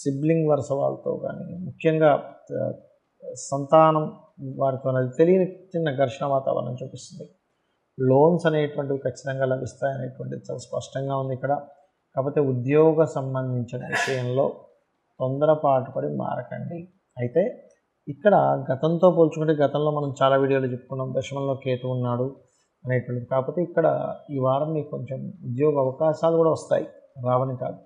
సిబ్లింగ్ వరుస వాళ్ళతో కానీ, ముఖ్యంగా సంతానం వారితో తెలియని చిన్న ఘర్షణ వాతావరణం చూపిస్తుంది. లోన్స్ అనేటువంటివి ఖచ్చితంగా లభిస్తాయి అనేటువంటిది చాలా స్పష్టంగా ఉంది ఇక్కడ. కాకపోతే ఉద్యోగ సంబంధించిన విషయంలో తొందరపాటు పడి మారకండి. అయితే ఇక్కడ గతంతో పోల్చుకుంటే గతంలో మనం చాలా వీడియోలు చెప్పుకున్నాం, దశమంలో కేతు ఉన్నాడు అనేటువంటిది. కాకపోతే ఇక్కడ ఈ వారం మీకు కొంచెం ఉద్యోగ అవకాశాలు కూడా వస్తాయి, రావని కాదు.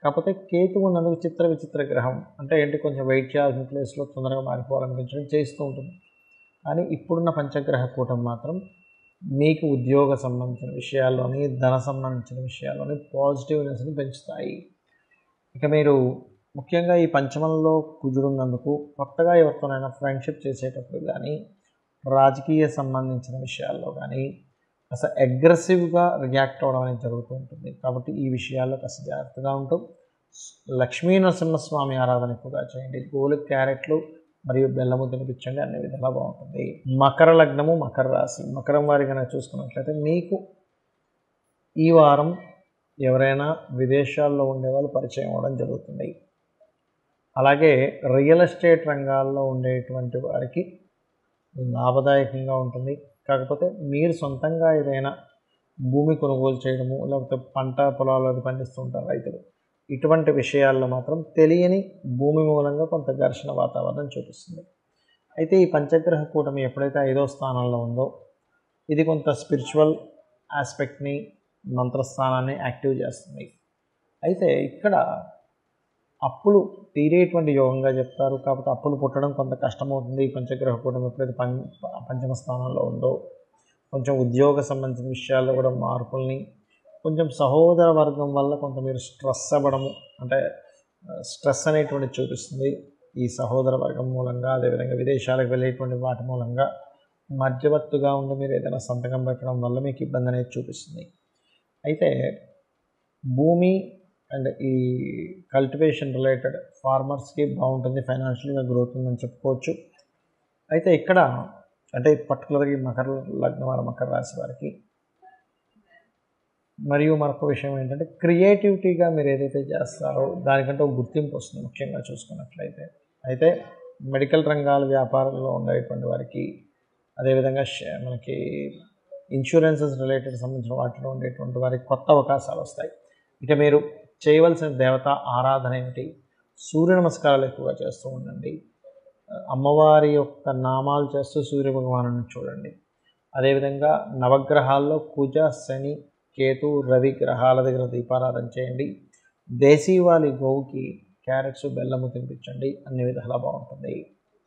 కాకపోతే కేతు ఉన్నందుకు విచిత్ర గ్రహం అంటే ఏంటి, కొంచెం వెయిట్ చేయాల్సిన ప్లేస్లో తొందరగా మారిపోవాలనిపించడం చేస్తూ ఉంటుంది. కానీ ఇప్పుడున్న పంచగ్రహ కూటమి మాత్రం మీకు ఉద్యోగ సంబంధించిన విషయాల్లోని, ధన సంబంధించిన విషయాల్లోని పాజిటివ్నెస్ని పెంచుతాయి. ఇక మీరు ముఖ్యంగా ఈ పంచమంలో కుజుడు ఉన్నందుకు కొత్తగా ఎవరితోనైనా ఫ్రెండ్షిప్ చేసేటప్పుడు కానీ, రాజకీయ సంబంధించిన విషయాల్లో కానీ అసలు అగ్రెసివ్గా రియాక్ట్ అవ్వడం అనేది జరుగుతూ ఉంటుంది. కాబట్టి ఈ విషయాల్లో కాస్త జాగ్రత్తగా ఉంటూ లక్ష్మీ నరసింహస్వామి ఆరాధన ఎక్కువగా చేయండి. గోలు క్యారెట్లు మరియు బెల్లము తినిపించండి, అన్ని విధాలా బాగుంటుంది. మకర లగ్నము, మకర రాశి. మకరం వారి కనుక చూసుకున్నట్లయితే మీకు ఈ వారం ఎవరైనా విదేశాల్లో ఉండేవాళ్ళు పరిచయం అవ్వడం జరుగుతుంది. అలాగే రియల్ ఎస్టేట్ రంగాల్లో ఉండేటువంటి వారికి లాభదాయకంగా ఉంటుంది. కాకపోతే మీరు సొంతంగా ఏదైనా భూమి కొనుగోలు చేయడము, లేకపోతే పంట పొలాలు అది పండిస్తూ ఉంటారు రైతులు. ఇటువంటి విషయాల్లో మాత్రం తెలియని భూమి మూలంగా కొంత ఘర్షణ వాతావరణం చూపిస్తుంది. అయితే ఈ పంచగ్రహ కూటమి ఎప్పుడైతే 5వ స్థానంలో ఉందో ఇది కొంత స్పిరిచువల్ ఆస్పెక్ట్ని, మంత్రస్థానాన్ని యాక్టివ్ చేస్తుంది. అయితే ఇక్కడ అప్పులు తీరేటువంటి యోగంగా చెప్తారు. కాకపోతే అప్పులు పుట్టడం కొంత కష్టమవుతుంది. ఈ పంచగ్రహ కూటమి ఎప్పుడైతే పంచమ స్థానంలో ఉందో కొంచెం ఉద్యోగ సంబంధించిన విషయాల్లో కూడా మార్పుల్ని, కొంచెం సహోదర వర్గం వల్ల కొంత మీరు స్ట్రెస్ అవ్వడము, అంటే స్ట్రెస్ అనేటువంటి చూపిస్తుంది ఈ సహోదర వర్గం మూలంగా. అదేవిధంగా విదేశాలకు వెళ్ళేటువంటి వాటి మూలంగా మధ్యవర్తిగా ఉండి మీరు ఏదైనా సంతకం పెట్టడం వల్ల మీకు ఇబ్బంది అనేది చూపిస్తుంది. అయితే భూమి అండ్ ఈ కల్టివేషన్ రిలేటెడ్ ఫార్మర్స్కి బాగుంటుంది, ఫైనాన్షియల్గా గ్రోత్ ఉందని చెప్పుకోవచ్చు. అయితే ఇక్కడ అంటే పర్టికులర్గా ఈ మకర లగ్నం వారు, మకర రాశి వారికి మరియు మరొక విషయం ఏంటంటే క్రియేటివిటీగా మీరు ఏదైతే చేస్తారో దానికంటే ఒక గుర్తింపు వస్తుంది ముఖ్యంగా చూసుకున్నట్లయితే. అయితే మెడికల్ రంగాల వ్యాపారంలో ఉండేటువంటి వారికి, అదేవిధంగా మనకి ఇన్సూరెన్సెస్ రిలేటెడ్ సంబంధించిన వాటిలో ఉండేటువంటి వారికి కొత్త అవకాశాలు వస్తాయి. ఇక మీరు చేయవలసిన దేవత ఆరాధన ఏమిటి? సూర్య నమస్కారాలు ఎక్కువగా చేస్తూ ఉండండి. అమ్మవారి యొక్క నామాలు చేస్తూ సూర్య భగవాను చూడండి. అదేవిధంగా నవగ్రహాల్లో కుజ, శని, కేతు, రవి గ్రహాల దగ్గర దీపారాధన చేయండి. దేశీవాలి గోవుకి క్యారెట్స్, బెల్లము తినిపించండి. అన్ని విధాలా బాగుంటుంది.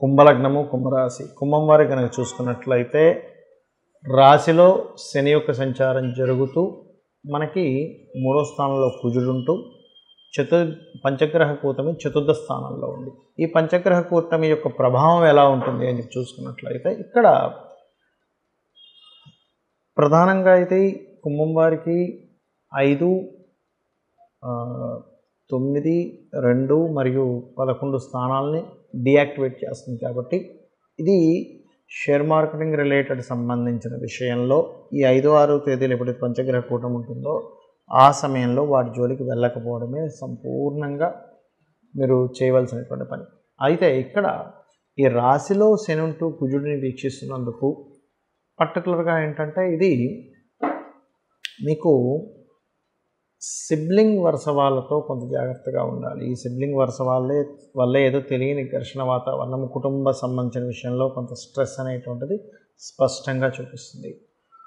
కుంభలగ్నము, కుంభరాశి. కుంభం వారి కనుక చూసుకున్నట్లయితే రాశిలో శని యొక్క సంచారం జరుగుతూ మనకి 3వ స్థానంలో కుజుడుంటూ పంచగ్రహ కూటమి 4వ స్థానంలో ఉంది. ఈ పంచగ్రహ కూటమి యొక్క ప్రభావం ఎలా ఉంటుంది అని చూసుకున్నట్లయితే ఇక్కడ ప్రధానంగా అయితే కుంభం వారికి 5, 9, 2 మరియు 11 స్థానాలని డియాక్టివేట్ చేస్తుంది. కాబట్టి ఇది షేర్ మార్కెటింగ్ రిలేటెడ్ సంబంధించిన విషయంలో ఈ 5, 6 తేదీలు ఎప్పుడైతే పంచగ్రహ కూటమి ఉంటుందో ఆ సమయంలో వాటి జోలికి వెళ్ళకపోవడమే సంపూర్ణంగా మీరు చేయవలసినటువంటి పని. అయితే ఇక్కడ ఈ రాశిలో శని ఉంటూ కుజుడిని వీక్షిస్తున్నందుకు పర్టికులర్గా ఏంటంటే ఇది మీకు సిబ్లింగ్ వరుస వాళ్ళతో కొంత జాగ్రత్తగా ఉండాలి. ఈ సిబ్లింగ్ వరుస వల్లే ఏదో తెలియని ఘర్షణ వాతావరణం, కుటుంబ సంబంధించిన విషయంలో కొంత స్ట్రెస్ అనేటువంటిది స్పష్టంగా చూపిస్తుంది.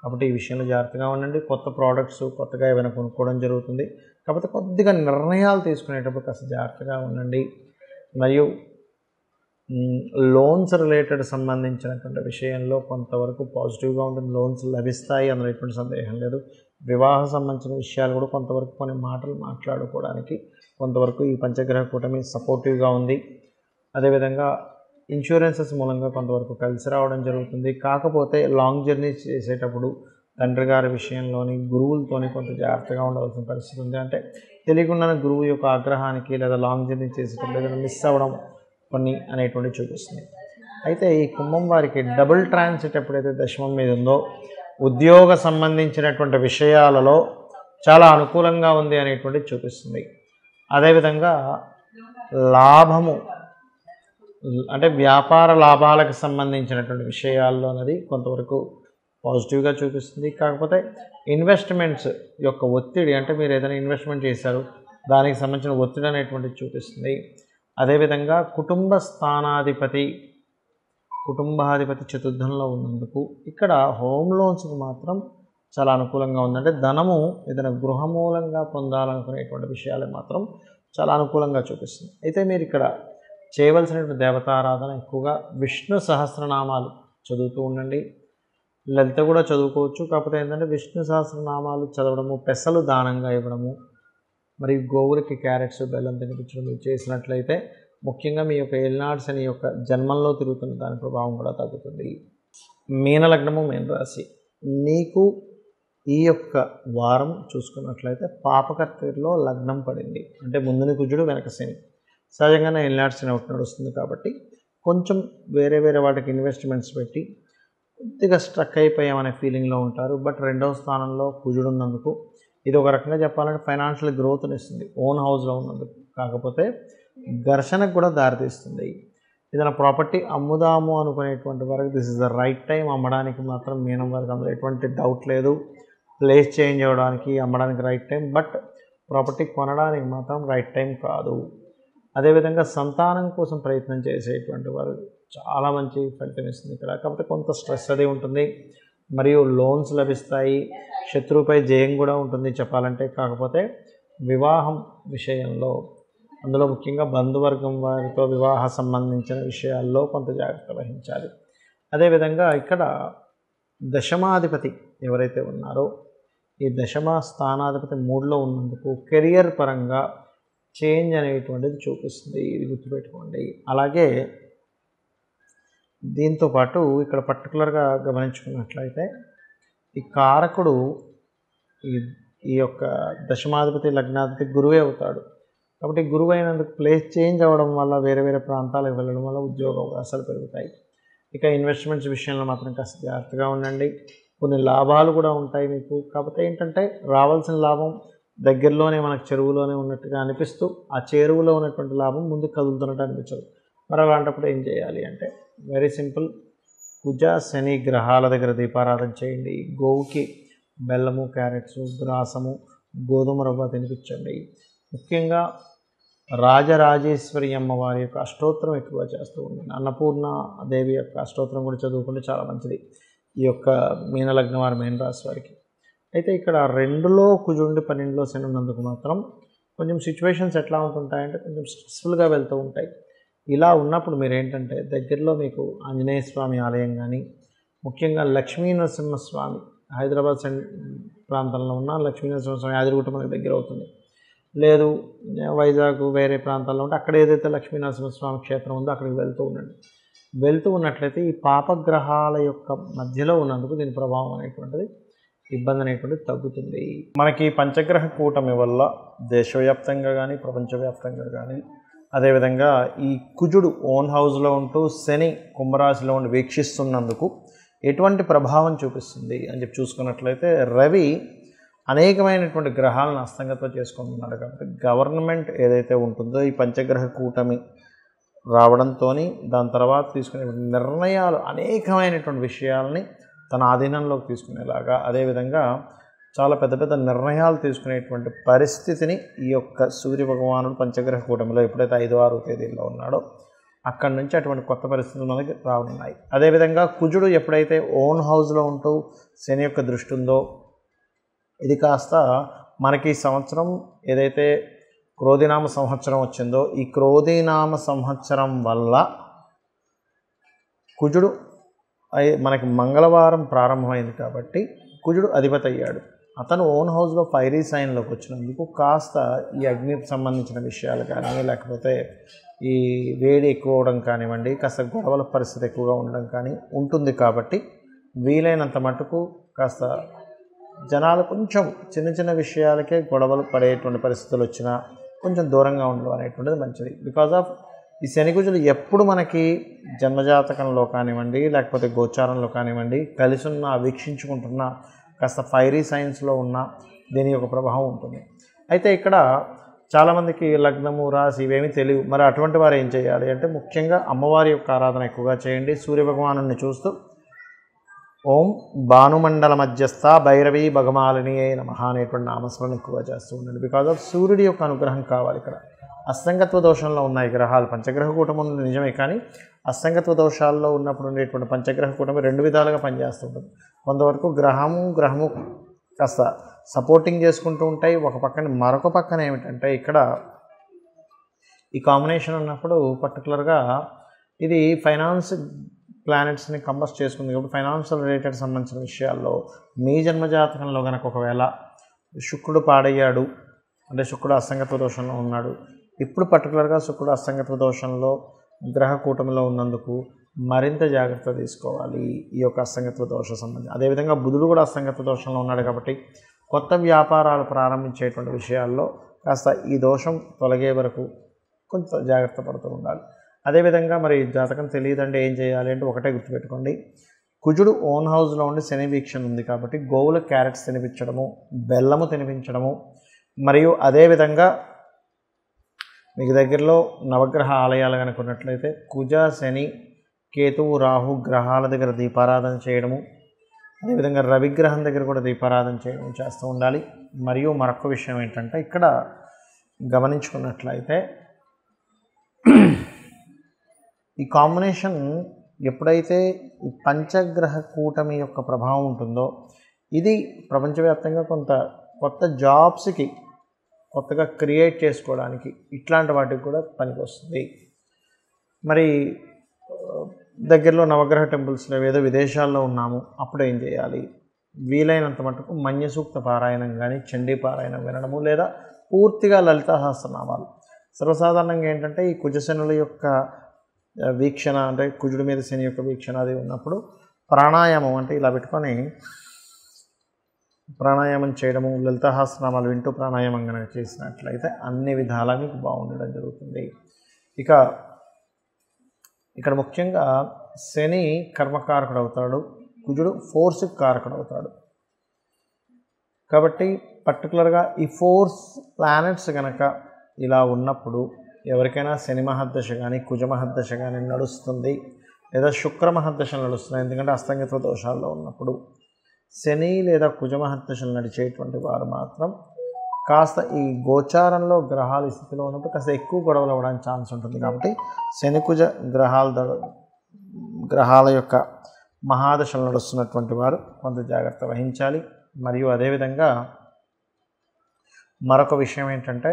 కాబట్టి ఈ విషయంలో జాగ్రత్తగా ఉండండి. కొత్త ప్రోడక్ట్స్ కొత్తగా ఏమైనా కొనుక్కోవడం జరుగుతుంది. కాకపోతే కొద్దిగా నిర్ణయాలు తీసుకునేటప్పుడు కాస్త జాగ్రత్తగా ఉండండి. మరియు లోన్స్ రిలేటెడ్ సంబంధించినటువంటి విషయంలో కొంతవరకు పాజిటివ్గా ఉంటుంది. లోన్స్ లభిస్తాయి, అందులో ఎటువంటి సందేహం లేదు. వివాహ సంబంధించిన విషయాలు కూడా కొంతవరకు కొన్ని మాటలు మాట్లాడుకోవడానికి కొంతవరకు ఈ పంచగ్రహ కూటమి సపోర్టివ్గా ఉంది. అదేవిధంగా ఇన్సూరెన్సెస్ మూలంగా కొంతవరకు కలిసి రావడం జరుగుతుంది. కాకపోతే లాంగ్ జర్నీ చేసేటప్పుడు తండ్రి గారి విషయంలోని గురువులతోని కొంత జాగ్రత్తగా ఉండవలసిన పరిస్థితి ఉంది. అంటే తెలియకుండానే గురువు యొక్క ఆగ్రహానికి లేదా లాంగ్ జర్నీ చేసేటప్పుడు ఏదైనా మిస్ అవ్వడం కొన్ని అనేటువంటివి చూపిస్తుంది. అయితే ఈ కుంభం వారికి డబుల్ ట్రాన్సిట్ ఎప్పుడైతే దశమం మీద ఉందో ఉద్యోగ సంబంధించినటువంటి విషయాలలో చాలా అనుకూలంగా ఉంది అనేటువంటిది చూపిస్తుంది. అదేవిధంగా లాభము అంటే వ్యాపార లాభాలకు సంబంధించినటువంటి విషయాల్లో అనేది కొంతవరకు పాజిటివ్గా చూపిస్తుంది. కాకపోతే ఇన్వెస్ట్మెంట్స్ యొక్క ఒత్తిడి, అంటే మీరు ఏదైనా ఇన్వెస్ట్మెంట్ చేశారు దానికి సంబంధించిన ఒత్తిడి అనేటువంటిది చూపిస్తుంది. అదేవిధంగా కుటుంబాధిపతి చతుర్థంలో ఉన్నందుకు ఇక్కడ హోమ్ లోన్స్కి మాత్రం చాలా అనుకూలంగా ఉందంటే ధనము ఏదైనా గృహమూలంగా పొందాలనుకునేటువంటి విషయాలు మాత్రం చాలా అనుకూలంగా చూపిస్తుంది. అయితే మీరు ఇక్కడ చేయవలసినటువంటి దేవతారాధన ఎక్కువగా విష్ణు సహస్రనామాలు చదువుతూ ఉండండి. లలిత కూడా చదువుకోవచ్చు. కాకపోతే ఏంటంటే విష్ణు సహస్రనామాలు చదవడము, పెసలు దానంగా ఇవ్వడము, మరియు గోవులకి క్యారెట్స్, బెల్లం తినిపించడం మీరు చేసినట్లయితే ముఖ్యంగా మీ యొక్క ఏలినాటి శని యొక్క జన్మంలో తిరుగుతున్న దాని ప్రభావం కూడా తగ్గుతుంది. మీనలగ్నము, మీనరాశి. నీకు ఈ యొక్క వారం చూసుకున్నట్లయితే పాపకర్తలో లగ్నం పడింది. అంటే ముందుని కుజుడు, వెనక శని. సహజంగానే ఏలినాటి శని ఒకటి నడుస్తుంది కాబట్టి కొంచెం వేరే వాటికి ఇన్వెస్ట్మెంట్స్ పెట్టి కొద్దిగా స్ట్రక్ అయిపోయామనే ఫీలింగ్లో ఉంటారు. బట్ 2వ స్థానంలో కుజుడు ఉన్నందుకు ఇది ఒక రకంగా చెప్పాలంటే ఫైనాన్షియల్ గ్రోత్ని ఇస్తుంది ఓన్ హౌస్లో ఉన్నందుకు. కాకపోతే ఘర్షణకు కూడా దారితీస్తుంది. ఏదైనా ప్రాపర్టీ అమ్ముదాము అనుకునేటువంటి వరకు this is the right time. అమ్మడానికి మాత్రం మీనం వరకు అందులో ఎటువంటి డౌట్ లేదు. ప్లేస్ చేంజ్ అవ్వడానికి అమ్మడానికి రైట్ టైం, బట్ ప్రాపర్టీ కొనడానికి మాత్రం రైట్ టైం కాదు. అదేవిధంగా సంతానం కోసం ప్రయత్నం చేసేటువంటి వారు చాలా మంచి ఫలితం ఇస్తుంది ఇక్కడ. కాకపోతే కొంత స్ట్రెస్ అది ఉంటుంది, మరియు లోన్స్ లభిస్తాయి, శత్రువుపై జయం కూడా ఉంటుంది చెప్పాలంటే. కాకపోతే వివాహం విషయంలో, అందులో ముఖ్యంగా బంధువర్గం వారితో వివాహ సంబంధించిన విషయాల్లో కొంత జాగ్రత్త వహించాలి. అదేవిధంగా ఇక్కడ దశమాధిపతి ఎవరైతే ఉన్నారో ఈ దశమ స్థానాధిపతి 3లో ఉన్నందుకు కెరియర్ పరంగా చేంజ్ అనేటువంటిది చూపిస్తుంది, ఇది గుర్తుపెట్టుకోండి. అలాగే దీంతోపాటు ఇక్కడ పర్టికులర్గా గమనించుకున్నట్లయితే ఈ కారకుడు ఈ యొక్క దశమాధిపతి లగ్నాధిపతి గురువే అవుతాడు. కాబట్టి గురువు అయినందుకు ప్లేస్ చేంజ్ అవ్వడం వల్ల వేరే వేరే ప్రాంతాలకు వెళ్ళడం వల్ల ఉద్యోగ అవకాశాలు పెరుగుతాయి. ఇక ఇన్వెస్ట్మెంట్స్ విషయంలో మాత్రం కాస్త జాగ్రత్తగా ఉండండి. కొన్ని లాభాలు కూడా ఉంటాయి మీకు. కాకపోతే ఏంటంటే రావాల్సిన లాభం దగ్గరలోనే మనకు చెరువులోనే ఉన్నట్టుగా అనిపిస్తూ ఆ చెరువులో ఉన్నటువంటి లాభం ముందుకు కదులుతున్నట్టు అనిపించదు. మరి అలాంటప్పుడు ఏం చేయాలి అంటే వెరీ సింపుల్, కుజ శని గ్రహాల దగ్గర దీపారాధన చేయండి. గోవుకి బెల్లము, క్యారెట్స్, గ్రాసము, గోధుమ రవ్వ తినిపించండి. ముఖ్యంగా రాజరాజేశ్వరి అమ్మవారి యొక్క అష్టోత్తరం ఎక్కువగా చేస్తూ ఉండండి. అన్నపూర్ణ దేవి యొక్క అష్టోత్తరం కూడా చదువుకుంటే చాలా మంచిది ఈ యొక్క మీనలగ్నం వారి, మీన రాశి వారికి. అయితే ఇక్కడ 2లో కుజుండి 12లో శని ఉన్నందుకు మాత్రం కొంచెం సిచ్యువేషన్స్ ఎట్లా ఉంటుంటాయంటే కొంచెం స్ట్రెస్ఫుల్గా వెళ్తూ ఉంటాయి. ఇలా ఉన్నప్పుడు మీరు ఏంటంటే దగ్గరలో మీకు ఆంజనేయ స్వామి ఆలయం కానీ, ముఖ్యంగా లక్ష్మీ నరసింహస్వామి హైదరాబాద్ ప్రాంతంలో ఉన్న లక్ష్మీ నరసింహస్వామి యాదగిరిగుట్ట మనకు దగ్గర అవుతుంది. లేదు వైజాగ్ వేరే ప్రాంతాల్లో ఉంటే అక్కడ ఏదైతే లక్ష్మీ నరసింహస్వామి క్షేత్రం ఉందో అక్కడికి వెళ్తూ ఉండండి. వెళ్తూ ఉన్నట్లయితే ఈ పాపగ్రహాల యొక్క మధ్యలో ఉన్నందుకు దీని ప్రభావం అనేటువంటిది, ఇబ్బంది అనేటువంటిది తగ్గుతుంది. మనకి పంచగ్రహ కూటమి వల్ల దేశవ్యాప్తంగా కానీ ప్రపంచవ్యాప్తంగా కానీ, అదేవిధంగా ఈ కుజుడు ఓన్ హౌస్లో ఉంటూ శని కుంభరాశిలో ఉండి వీక్షిస్తున్నందుకు ఎటువంటి ప్రభావం చూపిస్తుంది అని చెప్పి చూసుకున్నట్లయితే రవి అనేకమైనటువంటి గ్రహాలను అస్తంగతం చేసుకుంటున్నాడు. కాబట్టి గవర్నమెంట్ ఏదైతే ఉంటుందో ఈ పంచగ్రహ కూటమి రావడంతో దాని తర్వాత తీసుకునే నిర్ణయాలు అనేకమైనటువంటి విషయాలని తన ఆధీనంలోకి తీసుకునేలాగా, అదేవిధంగా చాలా పెద్ద పెద్ద నిర్ణయాలు తీసుకునేటువంటి పరిస్థితిని ఈ యొక్క సూర్య భగవానుడు పంచగ్రహ కూటమిలో ఎప్పుడైతే 5, 6 తేదీల్లో ఉన్నాడో అక్కడి నుంచి అటువంటి కొత్త పరిస్థితులు మనకి రానున్నాయి. అదేవిధంగా కుజుడు ఎప్పుడైతే ఓన్ హౌస్లో ఉంటూ శని యొక్క దృష్టి ఉందో ఇది కాస్త మనకి ఈ సంవత్సరం ఏదైతే క్రోధినామ సంవత్సరం వచ్చిందో ఈ క్రోధినామ సంవత్సరం వల్ల కుజుడు మనకి మంగళవారం ప్రారంభమైంది కాబట్టి కుజుడు అధిపతి అయ్యాడు. అతను ఓన్ హౌస్లో ఫైరీ సైన్లోకి వచ్చినందుకు కాస్త ఈ అగ్నికి సంబంధించిన విషయాలు కానీ, లేకపోతే ఈ వేడి ఎక్కువ అవడం కానివ్వండి, కాస్త గొడవల పరిస్థితి ఎక్కువగా ఉండడం కానీ ఉంటుంది. కాబట్టి వీలైనంత మటుకు కాస్త జనాలు కొంచెం చిన్న చిన్న విషయాలకే గొడవలు పడేటువంటి పరిస్థితులు వచ్చినా కొంచెం దూరంగా ఉండడం అనేటువంటిది మంచిది. బికాజ్ ఆఫ్ ఈ శని కుజులు ఎప్పుడు మనకి జన్మజాతకంలో కానివ్వండి, లేకపోతే గోచారంలో కానివ్వండి కలిసి ఉన్న వీక్షించుకుంటున్న కాస్త ఫైరీ సైన్స్లో ఉన్న దీని యొక్క ప్రభావం ఉంటుంది. అయితే ఇక్కడ చాలామందికి లగ్నము, రాశి ఇవేమీ తెలియవు. మరి అటువంటి వారు ఏం చేయాలి అంటే ముఖ్యంగా అమ్మవారి యొక్క ఆరాధన ఎక్కువగా చేయండి. సూర్యభగవాను చూస్తూ ఓం భానుమండల మధ్యస్థ భైరవి భగమాలిని నమః అనేటువంటి నామస్మరణ ఎక్కువగా చేస్తూ ఉండండి. బికాజ్ ఆఫ్ సూర్యుడి యొక్క అనుగ్రహం కావాలి. ఇక్కడ అస్తంగత్వ దోషంలో ఉన్నాయి గ్రహాలు. పంచగ్రహ కూటమి నిజమే, కానీ అస్తంగత్వ దోషాల్లో ఉన్నప్పుడు ఉండేటువంటి పంచగ్రహ కూటమి 2 విధాలుగా పనిచేస్తుంటుంది. కొంతవరకు గ్రహము కాస్త సపోర్టింగ్ చేసుకుంటూ ఉంటాయి. ఒక పక్కన మరొక పక్కన ఏమిటంటే ఇక్కడ ఈ కాంబినేషన్ ఉన్నప్పుడు పర్టికులర్గా ఇది ఫైనాన్స్ ప్లానెట్స్ని కంబస్ట్ చేసుకుంది. కాబట్టి ఫైనాన్షియల్ రిలేటెడ్ సంబంధించిన విషయాల్లో మీ జన్మజాతకంలో కనుక ఒకవేళ శుక్రుడు పాడయ్యాడు అంటే శుక్రుడు అస్తంగత్వ దోషంలో ఉన్నాడు, ఇప్పుడు పర్టికులర్గా శుక్రుడు అస్తంగత్వ దోషంలో గ్రహ కూటమిలో ఉన్నందుకు మరింత జాగ్రత్త తీసుకోవాలి ఈ యొక్క అస్తంగత్వ దోష సంబంధం. అదేవిధంగా బుధుడు కూడా అస్తంగత్వ దోషంలో ఉన్నాడు కాబట్టి కొత్త వ్యాపారాలు ప్రారంభించేటువంటి విషయాల్లో కాస్త ఈ దోషం తొలగే వరకు కొంత జాగ్రత్త పడుతూ ఉండాలి. అదేవిధంగా మరి జాతకం తెలియదంటే ఏం చేయాలి అంటే ఒకటే గుర్తుపెట్టుకోండి, కుజుడు ఓన్ హౌస్లో ఉండి శని వీక్షణ ఉంది కాబట్టి గోవుల క్యారెట్స్ తినిపించడము, బెల్లము తినిపించడము, మరియు అదేవిధంగా మీకు దగ్గరలో నవగ్రహ ఆలయాలు కనుక ఉన్నట్లయితే కుజ, శని, కేతువు, రాహు గ్రహాల దగ్గర దీపారాధన చేయడము, అదేవిధంగా రవిగ్రహం దగ్గర కూడా దీపారాధన చేయడం చేస్తూ ఉండాలి. మరియు మరొక విషయం ఏంటంటే ఇక్కడ గమనించుకున్నట్లయితే ఈ కాంబినేషన్ ఎప్పుడైతే ఈ పంచగ్రహ కూటమి యొక్క ప్రభావం ఉంటుందో ఇది ప్రపంచవ్యాప్తంగా కొత్త జాబ్స్కి కొత్తగా క్రియేట్ చేసుకోవడానికి ఇట్లాంటి వాటికి కూడా పనికొస్తుంది. మరి దగ్గరలో నవగ్రహ టెంపుల్స్లో ఏదో విదేశాల్లో ఉన్నాము, అప్పుడు ఏం చేయాలి? వీలైనంత మటుకు మన్య సూక్త పారాయణం కానీ చండీ పారాయణం వినడము, లేదా పూర్తిగా లలితా సహస్రనామాలు. సర్వసాధారణంగా ఏంటంటే ఈ కుజశనుల యొక్క వీక్షణ, అంటే కుజుడి మీద శని యొక్క వీక్షణ అది ఉన్నప్పుడు ప్రాణాయామం అంటే ఇలా పెట్టుకొని ప్రాణాయామం చేయడము, లలితా సహస్రనామాలు వింటూ ప్రాణాయామం కనుక చేసినట్లయితే అన్ని విధాలా మీకు బాగుండడం జరుగుతుంది. ఇక్కడ ముఖ్యంగా శని కర్మకారకుడు అవుతాడు, కుజుడు ఫోర్స్కి కారకుడు అవుతాడు. కాబట్టి పర్టికులర్గా ఈ ఫోర్స్ ప్లానెట్స్ కనుక ఇలా ఉన్నప్పుడు ఎవరికైనా శని మహర్దశ కానీ కుజ మహర్దశ కానీ నడుస్తుంది, లేదా శుక్ర మహర్దశలు నడుస్తున్నాయి. ఎందుకంటే అస్తంగిత్వ దోషాల్లో ఉన్నప్పుడు శని లేదా కుజ మహర్దశలు నడిచేటువంటి వారు మాత్రం కాస్త ఈ గోచారంలో గ్రహాల స్థితిలో ఉన్నప్పుడు కాస్త ఎక్కువ గొడవలు అవ్వడానికి ఛాన్స్ ఉంటుంది. కాబట్టి శని కుజ గ్రహాల యొక్క మహాదశలు నడుస్తున్నటువంటి వారు కొంత జాగ్రత్త వహించాలి. మరియు అదేవిధంగా మరొక విషయం ఏంటంటే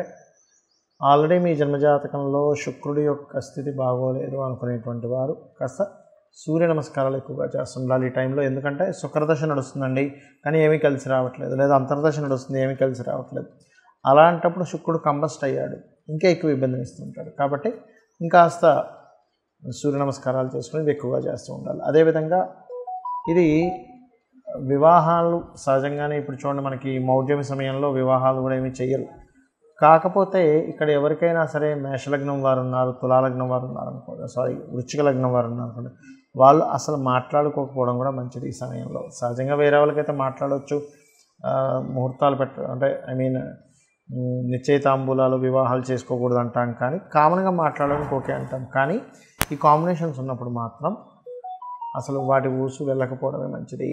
ఆల్రెడీ మీ జన్మజాతకంలో శుక్రుడి యొక్క స్థితి బాగోలేదు అనుకునేటువంటి వారు కాస్త సూర్య నమస్కారాలు ఎక్కువగా చేస్తుండాలి ఈ టైంలో. ఎందుకంటే శుక్రదశ నడుస్తుందండి కానీ ఏమీ కలిసి రావట్లేదు, లేదా అంతర్దశ నడుస్తుంది ఏమీ కలిసి రావట్లేదు. అలాంటప్పుడు శుక్రుడు కంబస్ట్ అయ్యాడు, ఇంకా ఎక్కువ ఇబ్బందిని ఇస్తుంటాడు. కాబట్టి ఇంకాస్త సూర్య నమస్కారాలు చేసుకుని ఎక్కువగా చేస్తూ ఉండాలి. అదేవిధంగా ఇది వివాహాలు సహజంగానే ఇప్పుడు చూడండి, మనకి మౌఢ్యమి సమయంలో వివాహాలు కూడా ఏమీ చెయ్యరు. కాకపోతే ఇక్కడ ఎవరికైనా సరే మేషలగ్నం వారు ఉన్నారు, తులాలగ్నం వారు ఉన్నారు అనుకోండి, వృశ్చిక లగ్నం వారు ఉన్నారు అనుకోండి, వాళ్ళు అసలు మాట్లాడుకోకపోవడం కూడా మంచిది ఈ సమయంలో. సహజంగా వేరే వాళ్ళకైతే మాట్లాడవచ్చు, ముహూర్తాలు అంటే నిశ్చయితాంబూలాలు వివాహాలు చేసుకోకూడదు అంటాం, కానీ కామన్గా మాట్లాడడానికి ఓకే అంటాం. కానీ ఈ కాంబినేషన్స్ ఉన్నప్పుడు మాత్రం అసలు వాటి ఊసు వెళ్ళకపోవడమే మంచిది.